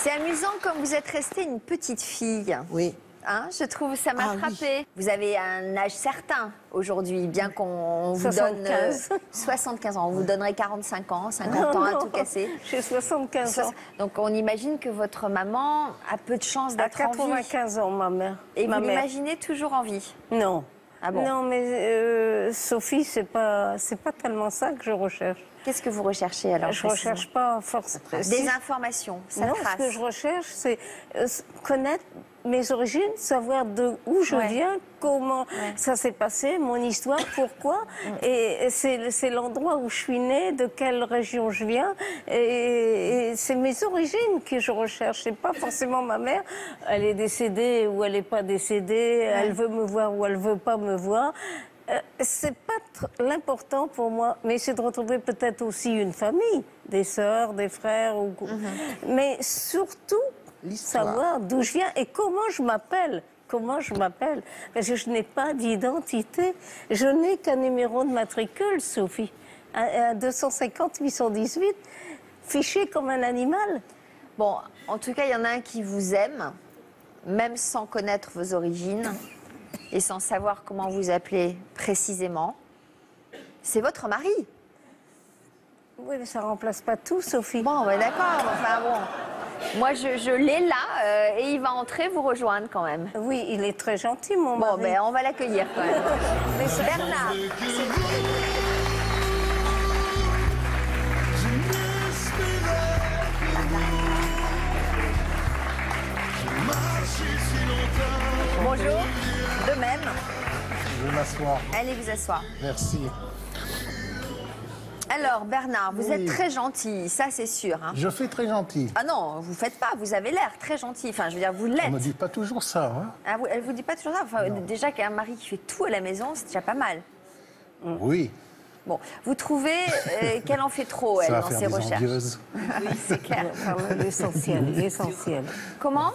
D: C'est amusant comme vous êtes restée une petite fille.
G: Oui.
D: Hein, je trouve, ça m'a frappé. Oui. Vous avez un âge certain aujourd'hui, bien qu'on vous
B: 75.
D: Donne 75 ans. On vous donnerait 45 ans, 50 ans à tout casser.
B: J'ai 75 ans.
D: Donc on imagine que votre maman a peu de chance d'être en vie.
B: À 95 ans, ma mère.
D: Et vous l'imaginez toujours en vie?
B: Non.
D: Ah bon?
B: Non, mais Sophie, c'est pas tellement ça que je recherche.
D: Qu'est-ce que vous recherchez alors?
B: Je ne recherche pas forcément.
D: Des informations, ça trace.
B: Ce que je recherche, c'est connaître mes origines, savoir d'où je viens, comment ça s'est passé, mon histoire, pourquoi. Et c'est l'endroit où je suis née, de quelle région je viens. Et c'est mes origines que je recherche. C'est pas forcément ma mère. Elle est décédée ou elle n'est pas décédée. Elle veut me voir ou elle veut pas me voir. C'est pas l'important pour moi, mais c'est de retrouver peut-être aussi une famille, des sœurs, des frères, mais surtout savoir d'où je viens et comment je m'appelle. Comment je m'appelle? Parce que je n'ai pas d'identité. Je n'ai qu'un numéro de matricule, Sophie. Un 250 818, fiché comme un animal.
D: Bon, en tout cas, il y en a un qui vous aime, même sans connaître vos origines. Et sans savoir comment vous appelez précisément, c'est votre mari.
B: Oui, mais ça remplace pas tout, Sophie.
D: Bon, ouais, d'accord. Enfin bon, moi je l'ai là et il va entrer vous rejoindre quand même.
B: Oui, il est très gentil, mon mari.
D: Bon, ben on va l'accueillir quand même. Mais Bernard. Bonjour. De même.
E: Je vais m'asseoir.
D: Allez vous asseoir.
E: Merci.
D: Alors, Bernard, vous êtes très gentil, ça c'est sûr. Hein.
E: Je fais très gentil.
D: Ah non, vous faites pas, vous avez l'air très gentil. Enfin, je veux dire, vous l'êtes.
E: On ne me dit pas toujours ça. Hein.
D: Ah, elle vous dit pas toujours ça. Enfin, déjà qu'un mari qui fait tout à la maison, c'est déjà pas mal.
E: Oui.
D: Bon, vous trouvez qu'elle en fait trop, elle, dans ses recherches. Oui, c'est clair.
B: L'essentiel, l'essentiel.
D: Comment?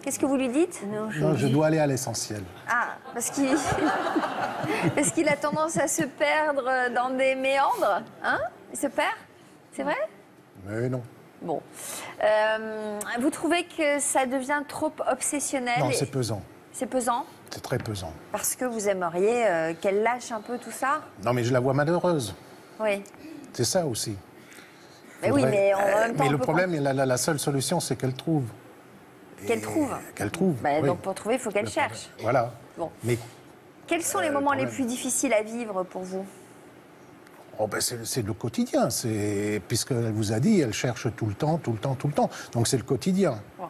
D: Qu'est-ce que vous lui dites?
E: Non, je dois aller à l'essentiel.
D: Ah, parce qu'il a tendance à se perdre dans des méandres, hein? Il se perd? C'est vrai?
E: Mais non.
D: Bon. Vous trouvez que ça devient trop obsessionnel?
E: Non, c'est pesant.
D: C'est pesant?
E: C'est très pesant.
D: Parce que vous aimeriez qu'elle lâche un peu tout ça?
E: Non, mais je la vois malheureuse.
D: Oui.
E: C'est ça aussi.
D: Mais oui, mais en même temps...
E: Mais le problème, la seule solution, c'est qu'elle trouve.
D: Qu'elle trouve.
E: Qu'elle trouve.
D: Bah,
E: oui.
D: Donc pour trouver, il faut qu'elle cherche.
E: Voilà.
D: Bon.
E: Mais
D: quels sont les moments les plus difficiles à vivre pour vous?
E: Oh ben c'est le quotidien. Puisqu'elle vous a dit, elle cherche tout le temps. Donc c'est le quotidien.
D: Bon.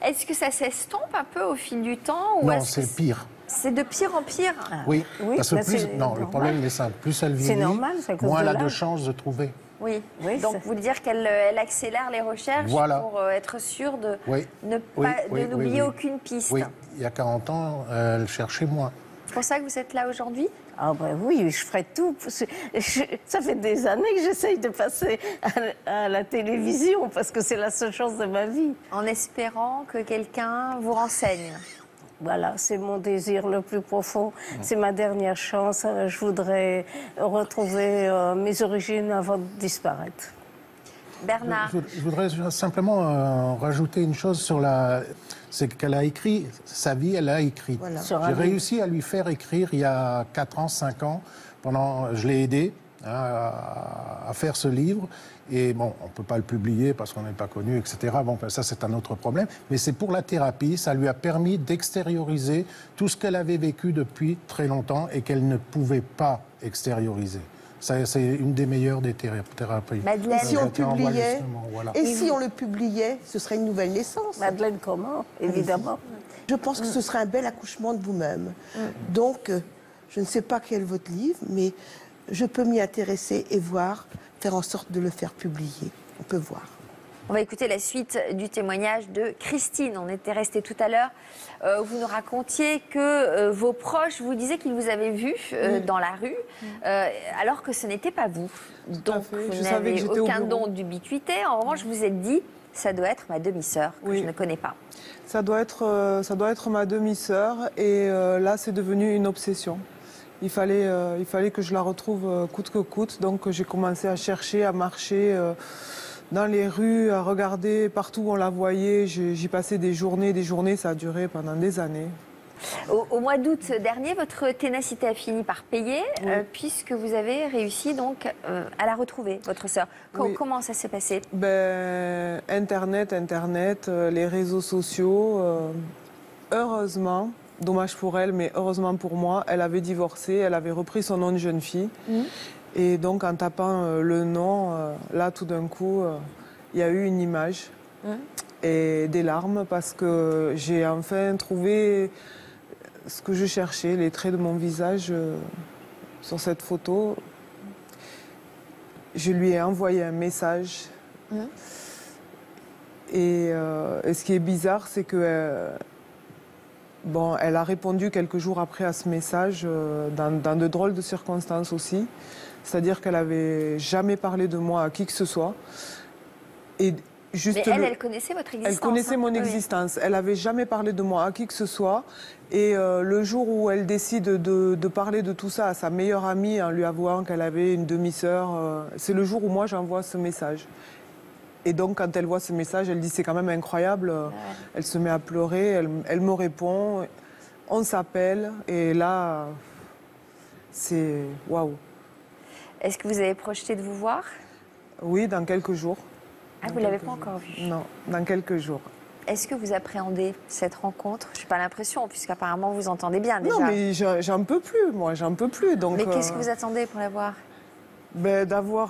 D: Est-ce que ça s'estompe un peu au fil du temps ou
E: non, c'est pire.
D: C'est de pire en pire?
E: Oui, parce que le problème est simple. Plus elle vieillit, moins elle a de chances de trouver.
D: Oui. Donc vous dire qu'elle accélère les recherches pour être sûre de n'oublier aucune piste.
E: Oui, il y a 40 ans, elle cherchait moins.
D: C'est pour ça que vous êtes là aujourd'hui?
B: Ah ben oui, je ferai tout. Ça fait des années que j'essaye de passer à la télévision parce que c'est la seule chance de ma vie.
D: En espérant que quelqu'un vous renseigne.
B: Voilà, c'est mon désir le plus profond. C'est ma dernière chance. Je voudrais retrouver mes origines avant de disparaître.
D: Bernard.
E: Je voudrais simplement rajouter une chose sur la... C'est qu'elle a écrit, sa vie, elle a écrit.
G: Voilà.
E: J'ai réussi à lui faire écrire il y a 4 ans, 5 ans. Je l'ai aidé à faire ce livre. Et bon, on ne peut pas le publier parce qu'on n'est pas connu, etc. Bon, ça, c'est un autre problème. Mais c'est pour la thérapie. Ça lui a permis d'extérioriser tout ce qu'elle avait vécu depuis très longtemps et qu'elle ne pouvait pas extérioriser. C'est une des meilleures des thérapies.
D: Madeleine,
G: si on le publiait,
E: voilà.
G: et si on le publiait, ce serait une nouvelle naissance.
B: Madeleine, comment? Évidemment.
G: Je pense que ce serait un bel accouchement de vous-même. Donc, je ne sais pas quel est votre livre, mais je peux m'y intéresser et voir, faire en sorte de le faire publier. On peut voir.
D: On va écouter la suite du témoignage de Christine. On était resté tout à l'heure. Vous nous racontiez que vos proches vous disaient qu'ils vous avaient vu dans la rue, alors que ce n'était pas vous. Donc vous n'avez aucun don d'ubiquité. En revanche, vous vous êtes dit, ça doit être ma demi-sœur que je ne connais pas.
F: Ça doit être ma demi-sœur. Et là, c'est devenu une obsession. Il fallait que je la retrouve coûte que coûte. Donc j'ai commencé à chercher, à marcher dans les rues, à regarder partout où on la voyait. J'y passais des journées, ça a duré pendant des années.
D: Au mois d'août dernier, votre ténacité a fini par payer, puisque vous avez réussi donc à la retrouver, votre sœur. Comment ça s'est passé?
F: Internet, les réseaux sociaux. Heureusement, dommage pour elle, mais heureusement pour moi, elle avait divorcé, elle avait repris son nom de jeune fille. Et donc, en tapant le nom, là, tout d'un coup, il y a eu une image et des larmes parce que j'ai enfin trouvé ce que je cherchais, les traits de mon visage sur cette photo. Je lui ai envoyé un message. Et ce qui est bizarre, c'est que... elle a répondu quelques jours après à ce message, dans de drôles de circonstances aussi. C'est-à-dire qu'elle n'avait jamais parlé de moi à qui que ce soit. Et juste
D: mais elle connaissait votre existence.
F: Elle connaissait mon existence. Elle n'avait jamais parlé de moi à qui que ce soit. Et le jour où elle décide de parler de tout ça à sa meilleure amie, en lui avouant qu'elle avait une demi-sœur, c'est le jour où moi j'envoie ce message. Et donc, quand elle voit ce message, elle dit c'est quand même incroyable. Elle se met à pleurer, elle me répond, on s'appelle, et là, c'est waouh.
D: Est-ce que vous avez projeté de vous voir?
F: Oui, dans quelques jours.
D: Ah, vous ne l'avez pas encore vu?
F: Non, dans quelques jours.
D: Est-ce que vous appréhendez cette rencontre? Je n'ai pas l'impression, puisqu'apparemment vous entendez bien déjà.
F: Non, mais j'en peux plus, moi, j'en peux plus. Donc,
D: mais qu'est-ce que vous attendez pour la voir?
F: D'avoir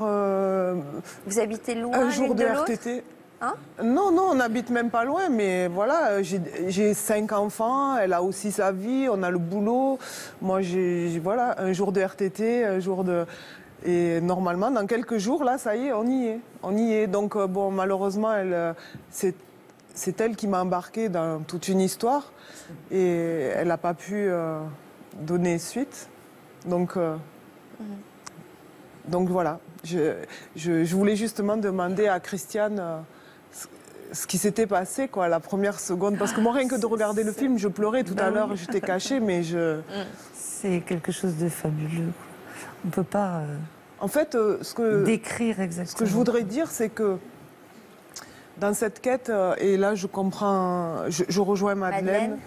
D: vous habitez loin
F: un jour de
D: l'une
F: RTT.
D: Hein?
F: Non, on n'habite même pas loin, mais voilà, j'ai 5 enfants, elle a aussi sa vie, on a le boulot. Moi, voilà, un jour de RTT, un jour de... Et normalement, dans quelques jours, là, ça y est, on y est. Donc, bon, malheureusement, c'est elle qui m'a embarquée dans toute une histoire et elle n'a pas pu donner suite. Donc voilà, je voulais justement demander à Christiane ce qui s'était passé, quoi, la première seconde. Parce que moi, rien que de regarder le film, je pleurais tout à l'heure, j'étais cachée, mais
C: c'est quelque chose de fabuleux. On ne peut pas
F: en fait,
C: décrire exactement.
F: Ce que je voudrais dire, c'est que dans cette quête, et là je comprends, je rejoins Madeleine.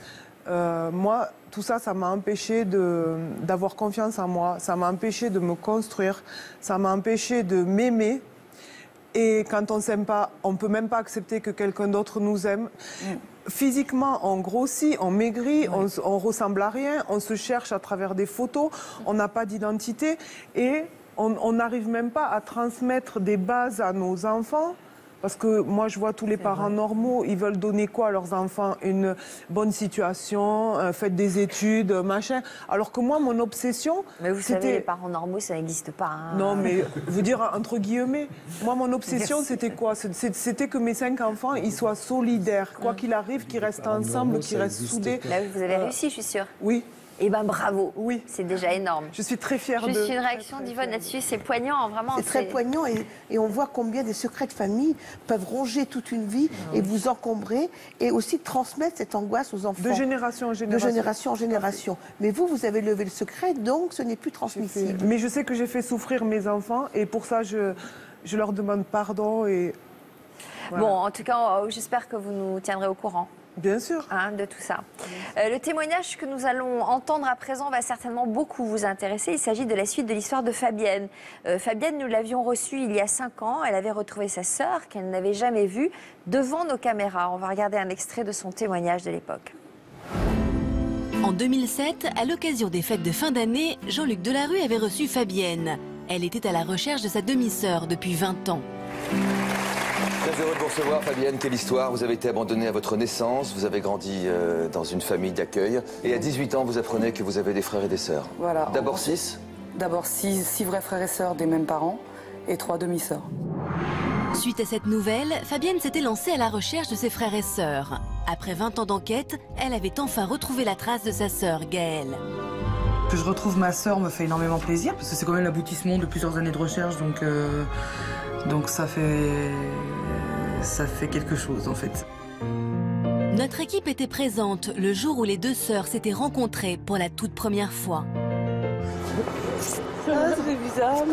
F: Moi, tout ça, ça m'a empêché d'avoir confiance en moi, ça m'a empêché de me construire, ça m'a empêché de m'aimer. Et quand on ne s'aime pas, on ne peut même pas accepter que quelqu'un d'autre nous aime. Physiquement, on grossit, on maigrit, on ressemble à rien, on se cherche à travers des photos, on n'a pas d'identité et on n'arrive même pas à transmettre des bases à nos enfants. Parce que moi, je vois tous les parents normaux, ils veulent donner quoi à leurs enfants? Une bonne situation, faites des études, machin. Alors que moi, mon obsession...
D: Mais vous savez, les parents normaux, ça n'existe pas. Hein.
F: Non, mais vous dire entre guillemets, moi, mon obsession, c'était quoi? C'était que mes 5 enfants, ils soient solidaires. Quoi qu'il arrive, qu'ils restent ensemble, qu'ils restent soudés.
D: Là, vous avez réussi, je suis sûre.
F: Oui.
D: Eh bien, bravo.
F: Oui.
D: C'est déjà énorme.
F: Je suis très fière de...
D: Juste une réaction d'Yvonne là-dessus, c'est poignant, vraiment.
G: C'est très poignant et on voit combien des secrets de famille peuvent ronger toute une vie et vous encombrer et aussi transmettre cette angoisse aux enfants.
F: De génération en génération.
G: De génération en génération. Mais vous avez levé le secret, donc ce n'est plus transmissible.
F: Mais je sais que j'ai fait souffrir mes enfants et pour ça, je leur demande pardon et... Voilà.
D: Bon, en tout cas, j'espère que vous nous tiendrez au courant.
F: Bien sûr.
D: De tout ça. Le témoignage que nous allons entendre à présent va certainement beaucoup vous intéresser. Il s'agit de la suite de l'histoire de Fabienne. Fabienne, nous l'avions reçue il y a 5 ans. Elle avait retrouvé sa sœur qu'elle n'avait jamais vue devant nos caméras. On va regarder un extrait de son témoignage de l'époque.
A: En 2007, à l'occasion des fêtes de fin d'année, Jean-Luc Delarue avait reçu Fabienne. Elle était à la recherche de sa demi-sœur depuis 20 ans.
L: Très heureux de vous recevoir, Fabienne. Quelle histoire. Vous avez été abandonnée à votre naissance, vous avez grandi dans une famille d'accueil. Et à 18 ans, vous apprenez que vous avez des frères et des sœurs.
C: Voilà.
L: D'abord 6 ?
C: D'abord 6 vrais frères et sœurs des mêmes parents et 3 demi-sœurs.
A: Suite à cette nouvelle, Fabienne s'était lancée à la recherche de ses frères et sœurs. Après 20 ans d'enquête, elle avait enfin retrouvé la trace de sa sœur, Gaëlle.
M: Que je retrouve ma sœur me fait énormément plaisir, parce que c'est quand même l'aboutissement de plusieurs années de recherche, donc ça fait quelque chose en fait.
A: Notre équipe était présente le jour où les deux sœurs s'étaient rencontrées pour la toute première fois.
N: Ah, ça fait bizarre.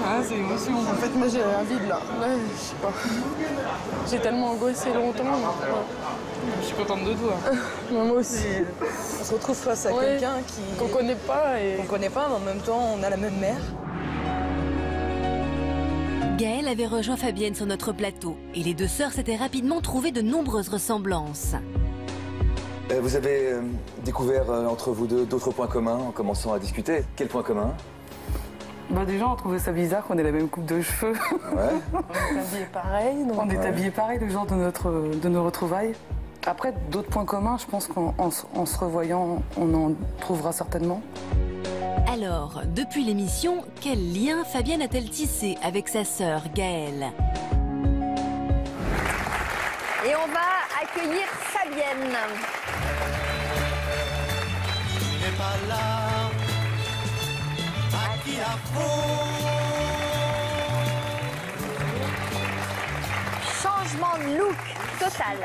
F: Ah, c'est émotion. En fait, moi j'ai un vide là. Là, je sais pas. J'ai tellement angoissé longtemps. Je suis contente de toi. Moi aussi.
M: On se retrouve face à quelqu'un
F: qu'on connaît pas et
M: qu'on connaît pas, mais en même temps on a la même mère.
A: Gaëlle avait rejoint Fabienne sur notre plateau et les deux sœurs s'étaient rapidement trouvées de nombreuses ressemblances.
L: Vous avez découvert entre vous deux d'autres points communs en commençant à discuter. Quel point commun ?
M: Déjà, on trouvait ça bizarre qu'on ait la même coupe de cheveux.
L: Ouais.
F: On est habillés pareil.
M: On est habillés pareil le jour de nos retrouvailles. Après, d'autres points communs, je pense qu'en se revoyant, on en trouvera certainement.
A: Alors, depuis l'émission, quel lien Fabienne a-t-elle tissé avec sa sœur Gaëlle?
D: Et on va accueillir Fabienne.
O: Tu n'es pas là, à qui a
D: Changement de look total.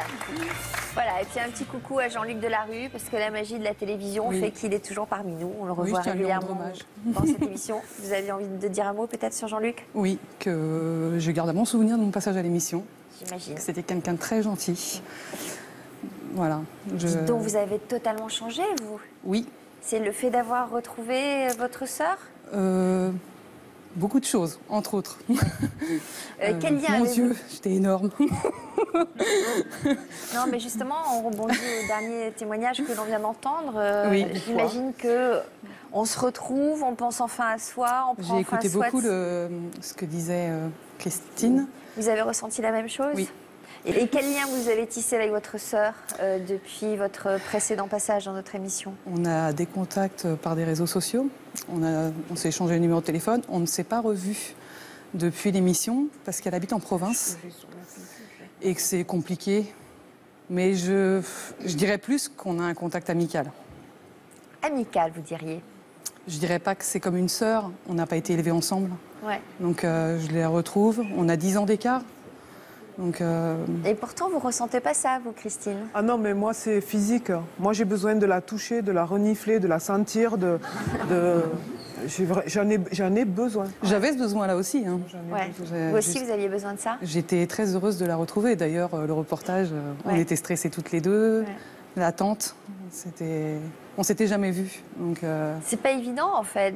D: Voilà, et puis un petit coucou à Jean-Luc Delarue, parce que la magie de la télévision fait qu'il est toujours parmi nous. On le revoit régulièrement dans cette émission. Vous aviez envie de dire un mot peut-être sur Jean-Luc?
M: Oui, que je garde un bon souvenir de mon passage à l'émission.
D: J'imagine.
M: C'était quelqu'un de très gentil. Voilà.
D: Donc vous avez totalement changé, vous?
M: Oui.
D: C'est le fait d'avoir retrouvé votre sœur?
M: Beaucoup de choses, entre autres.
D: Quel lien
M: Mon Dieu, j'étais énorme.
D: Non, mais justement, on rebondit au dernier témoignage que l'on vient d'entendre.
M: Oui.
D: J'imagine qu'on se retrouve, on pense enfin à soi, on prend
M: J'ai
D: enfin
M: écouté
D: soin
M: beaucoup ce que disait Christine.
D: Vous avez ressenti la même chose?
M: Oui.
D: Et quel lien vous avez tissé avec votre sœur depuis votre précédent passage dans notre émission?
M: On a des contacts par des réseaux sociaux. On s'est échangé le numéro de téléphone. On ne s'est pas revus depuis l'émission parce qu'elle habite en province et que c'est compliqué. Mais je dirais plus qu'on a un contact amical.
D: Amical, vous diriez?
M: Je dirais pas que c'est comme une sœur. On n'a pas été élevés ensemble.
D: Ouais.
M: Donc je les retrouve. On a 10 ans d'écart. Donc,
D: Et pourtant, vous ne ressentez pas ça, vous, Christine?
F: Ah non, mais moi, c'est physique. Moi, j'ai besoin de la toucher, de la renifler, de la sentir, J'en ai besoin.
M: J'avais ce besoin-là aussi. Hein.
D: Ouais. Vous aussi, vous aviez besoin de ça?
M: J'étais très heureuse de la retrouver. D'ailleurs, le reportage, on était stressés toutes les deux. Ouais. L'attente, on s'était jamais vus. Donc,
D: c'est pas évident, en fait,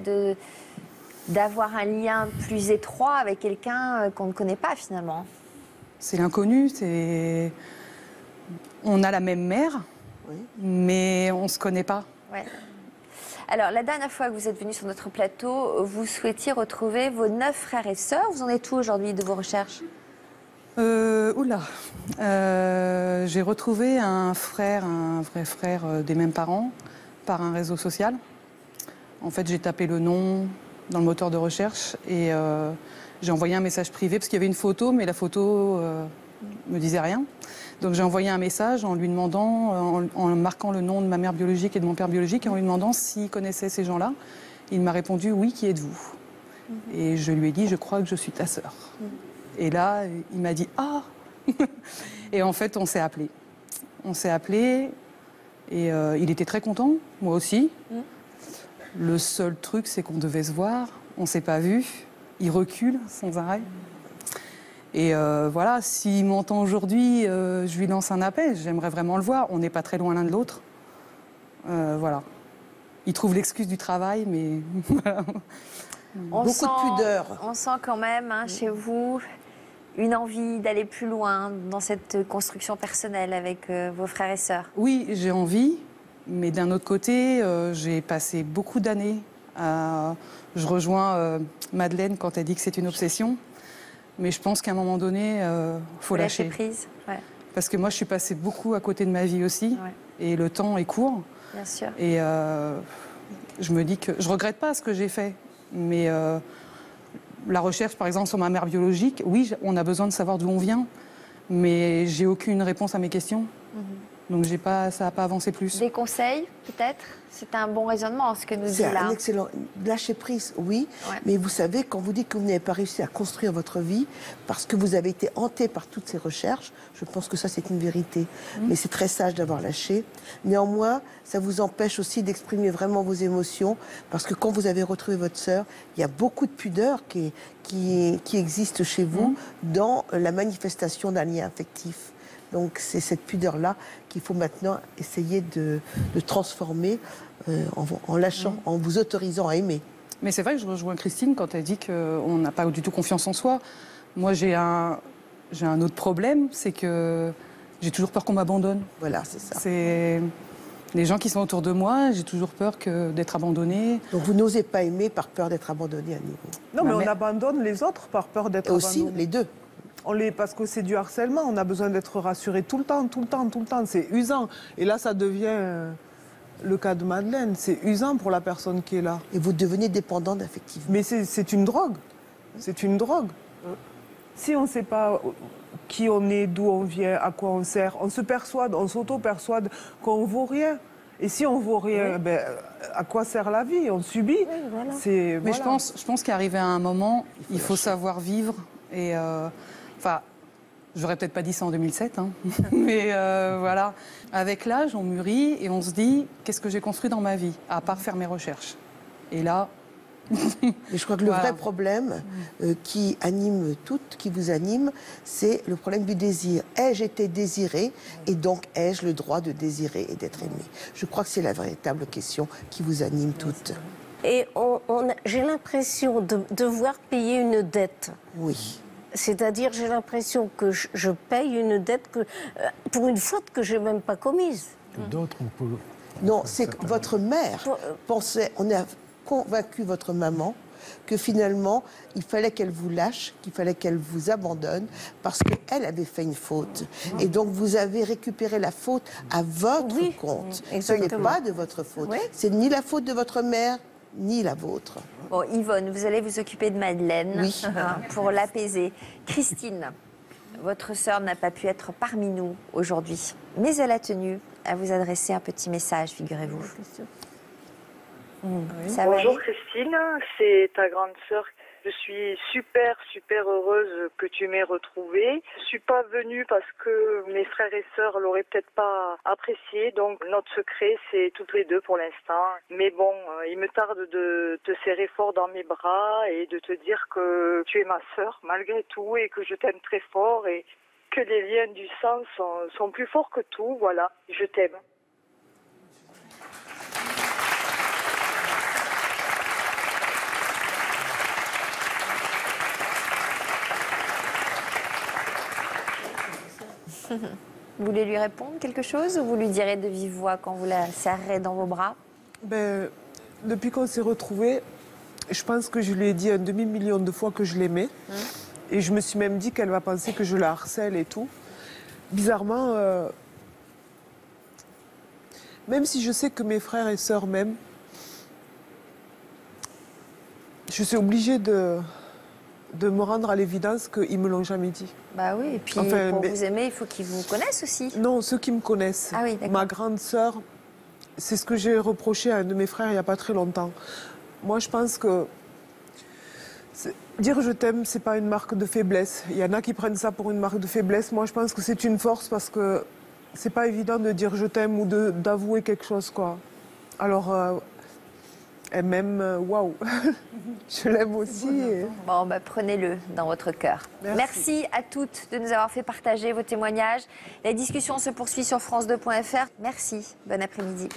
D: d'avoir un lien plus étroit avec quelqu'un qu'on ne connaît pas, finalement.
M: C'est l'inconnu, on a la même mère, mais on ne se connaît pas.
D: Ouais. Alors, la dernière fois que vous êtes venu sur notre plateau, vous souhaitiez retrouver vos 9 frères et sœurs. Vous en êtes où aujourd'hui de vos recherches?
M: J'ai retrouvé un vrai frère des mêmes parents, par un réseau social. En fait, j'ai tapé le nom dans le moteur de recherche et j'ai envoyé un message privé parce qu'il y avait une photo, mais la photo me disait rien. Donc j'ai envoyé un message en lui demandant, en marquant le nom de ma mère biologique et de mon père biologique, et en lui demandant s'il connaissait ces gens-là. Il m'a répondu « Oui, qui êtes-vous » Et je lui ai dit « Je crois que je suis ta sœur ». Et là, il m'a dit « Ah !» Et en fait, on s'est appelés. On s'est appelés et il était très content, moi aussi. Le seul truc, c'est qu'on devait se voir, on ne s'est pas vu, il recule sans arrêt. Et voilà, s'il m'entend aujourd'hui, je lui lance un appel, j'aimerais vraiment le voir, on n'est pas très loin l'un de l'autre. Voilà. Il trouve l'excuse du travail, mais voilà.
G: Beaucoup de pudeur.
D: On sent quand même, chez vous, une envie d'aller plus loin dans cette construction personnelle avec vos frères et sœurs.
M: Oui, j'ai envie, mais d'un autre côté, j'ai passé beaucoup d'années à... Je rejoins Madeleine quand elle dit que c'est une obsession, mais je pense qu'à un moment donné, il faut lâcher.
D: Prise. Ouais.
M: Parce que moi, je suis passée beaucoup à côté de ma vie aussi, et le temps est court.
D: Bien sûr.
M: Et je me dis que je regrette pas ce que j'ai fait, mais la recherche, par exemple, sur ma mère biologique, oui, on a besoin de savoir d'où on vient, mais j'ai aucune réponse à mes questions. Donc ça n'a pas avancé plus.
D: Des conseils, peut-être? C'est un bon raisonnement, ce que nous dit là.
G: C'est un excellent... Lâcher prise, oui. Ouais. Mais vous savez, quand vous dites que vous n'avez pas réussi à construire votre vie, parce que vous avez été hanté par toutes ces recherches, je pense que ça, c'est une vérité. Mais c'est très sage d'avoir lâché. Néanmoins, ça vous empêche aussi d'exprimer vraiment vos émotions, parce que quand vous avez retrouvé votre sœur, il y a beaucoup de pudeur qui existe chez vous dans la manifestation d'un lien affectif. Donc c'est cette pudeur-là qu'il faut maintenant essayer de transformer en lâchant, en vous autorisant à aimer.
M: Mais c'est vrai que je rejoins Christine quand elle dit qu'on n'a pas du tout confiance en soi. Moi, j'ai un autre problème, c'est que j'ai toujours peur qu'on m'abandonne.
G: Voilà, c'est ça.
M: C'est les gens qui sont autour de moi, j'ai toujours peur d'être abandonnée.
G: Donc vous n'osez pas aimer par peur d'être abandonnée à nouveau.
F: Non, mais on abandonne les autres par peur d'être abandonnée.
G: Aussi, les deux.
F: Parce que c'est du harcèlement, on a besoin d'être rassuré tout le temps. C'est usant. Et là, ça devient le cas de Madeleine. C'est usant pour la personne qui est là.
G: Et vous devenez dépendante affectivement.
F: Mais c'est une drogue. C'est une drogue. Si on ne sait pas qui on est, d'où on vient, à quoi on sert, on se persuade, on s'auto-persuade qu'on ne vaut rien. Et si on ne vaut rien, à quoi sert la vie? On subit.
G: Oui, voilà.
M: Mais je pense qu'arrivé à un moment, il faut savoir vivre et... Enfin, j'aurais peut-être pas dit ça en 2007, mais voilà. Avec l'âge, on mûrit et on se dit, qu'est-ce que j'ai construit dans ma vie, à part faire mes recherches. Et là...
G: Mais je crois que le vrai problème qui anime toutes, qui vous anime, c'est le problème du désir. Ai-je été désirée et donc ai-je le droit de désirer et d'être aimée? Je crois que c'est la véritable question qui vous anime toutes.
B: Et j'ai l'impression de devoir payer une dette.
G: Oui.
B: C'est-à-dire, j'ai l'impression que je paye une dette pour une faute que je n'ai même pas commise.
E: D'autres, on peut...
G: Non, c'est que votre mère pensait, on a convaincu votre maman que finalement, il fallait qu'elle vous lâche, qu'il fallait qu'elle vous abandonne, parce qu'elle avait fait une faute. Et donc, vous avez récupéré la faute à votre compte. Ce n'est pas de votre faute. Oui. C'est ni la faute de votre mère, ni la vôtre.
D: Bon, Yvonne, vous allez vous occuper de Madeleine pour l'apaiser. Christine, votre sœur n'a pas pu être parmi nous aujourd'hui, mais elle a tenu à vous adresser un petit message, figurez-vous.
K: Bonjour Christine, c'est ta grande sœur. Je suis super heureuse que tu m'aies retrouvée. Je suis pas venue parce que mes frères et sœurs l'auraient peut-être pas apprécié. Donc notre secret, c'est toutes les deux pour l'instant. Mais bon, il me tarde de te serrer fort dans mes bras et de te dire que tu es ma sœur malgré tout et que je t'aime très fort et que les liens du sang sont plus forts que tout. Voilà, je t'aime.
D: Vous voulez lui répondre quelque chose ou vous lui direz de vive voix quand vous la serrerez dans vos bras?
F: Depuis qu'on s'est retrouvés, je pense que je lui ai dit 1 demi-million de fois que je l'aimais. Et je me suis même dit qu'elle va penser que je la harcèle et tout. Bizarrement, même si je sais que mes frères et sœurs m'aiment, je suis obligée de me rendre à l'évidence qu'ils ne me l'ont jamais dit.
D: Bah oui, et puis pour vous aimer, il faut qu'ils vous connaissent aussi.
F: Non, ceux qui me connaissent.
D: Ah oui,
F: ma grande sœur, c'est ce que j'ai reproché à un de mes frères il n'y a pas très longtemps. Moi, je pense que dire je t'aime, c'est pas une marque de faiblesse. Il y en a qui prennent ça pour une marque de faiblesse. Moi, je pense que c'est une force parce que c'est pas évident de dire je t'aime ou d'avouer quelque chose, quoi. Alors, elle m'aime, waouh. Je l'aime aussi. Et...
D: Bon, bah, prenez-le dans votre cœur. Merci à toutes de nous avoir fait partager vos témoignages. La discussion se poursuit sur France2.fr. Merci. Bon après-midi.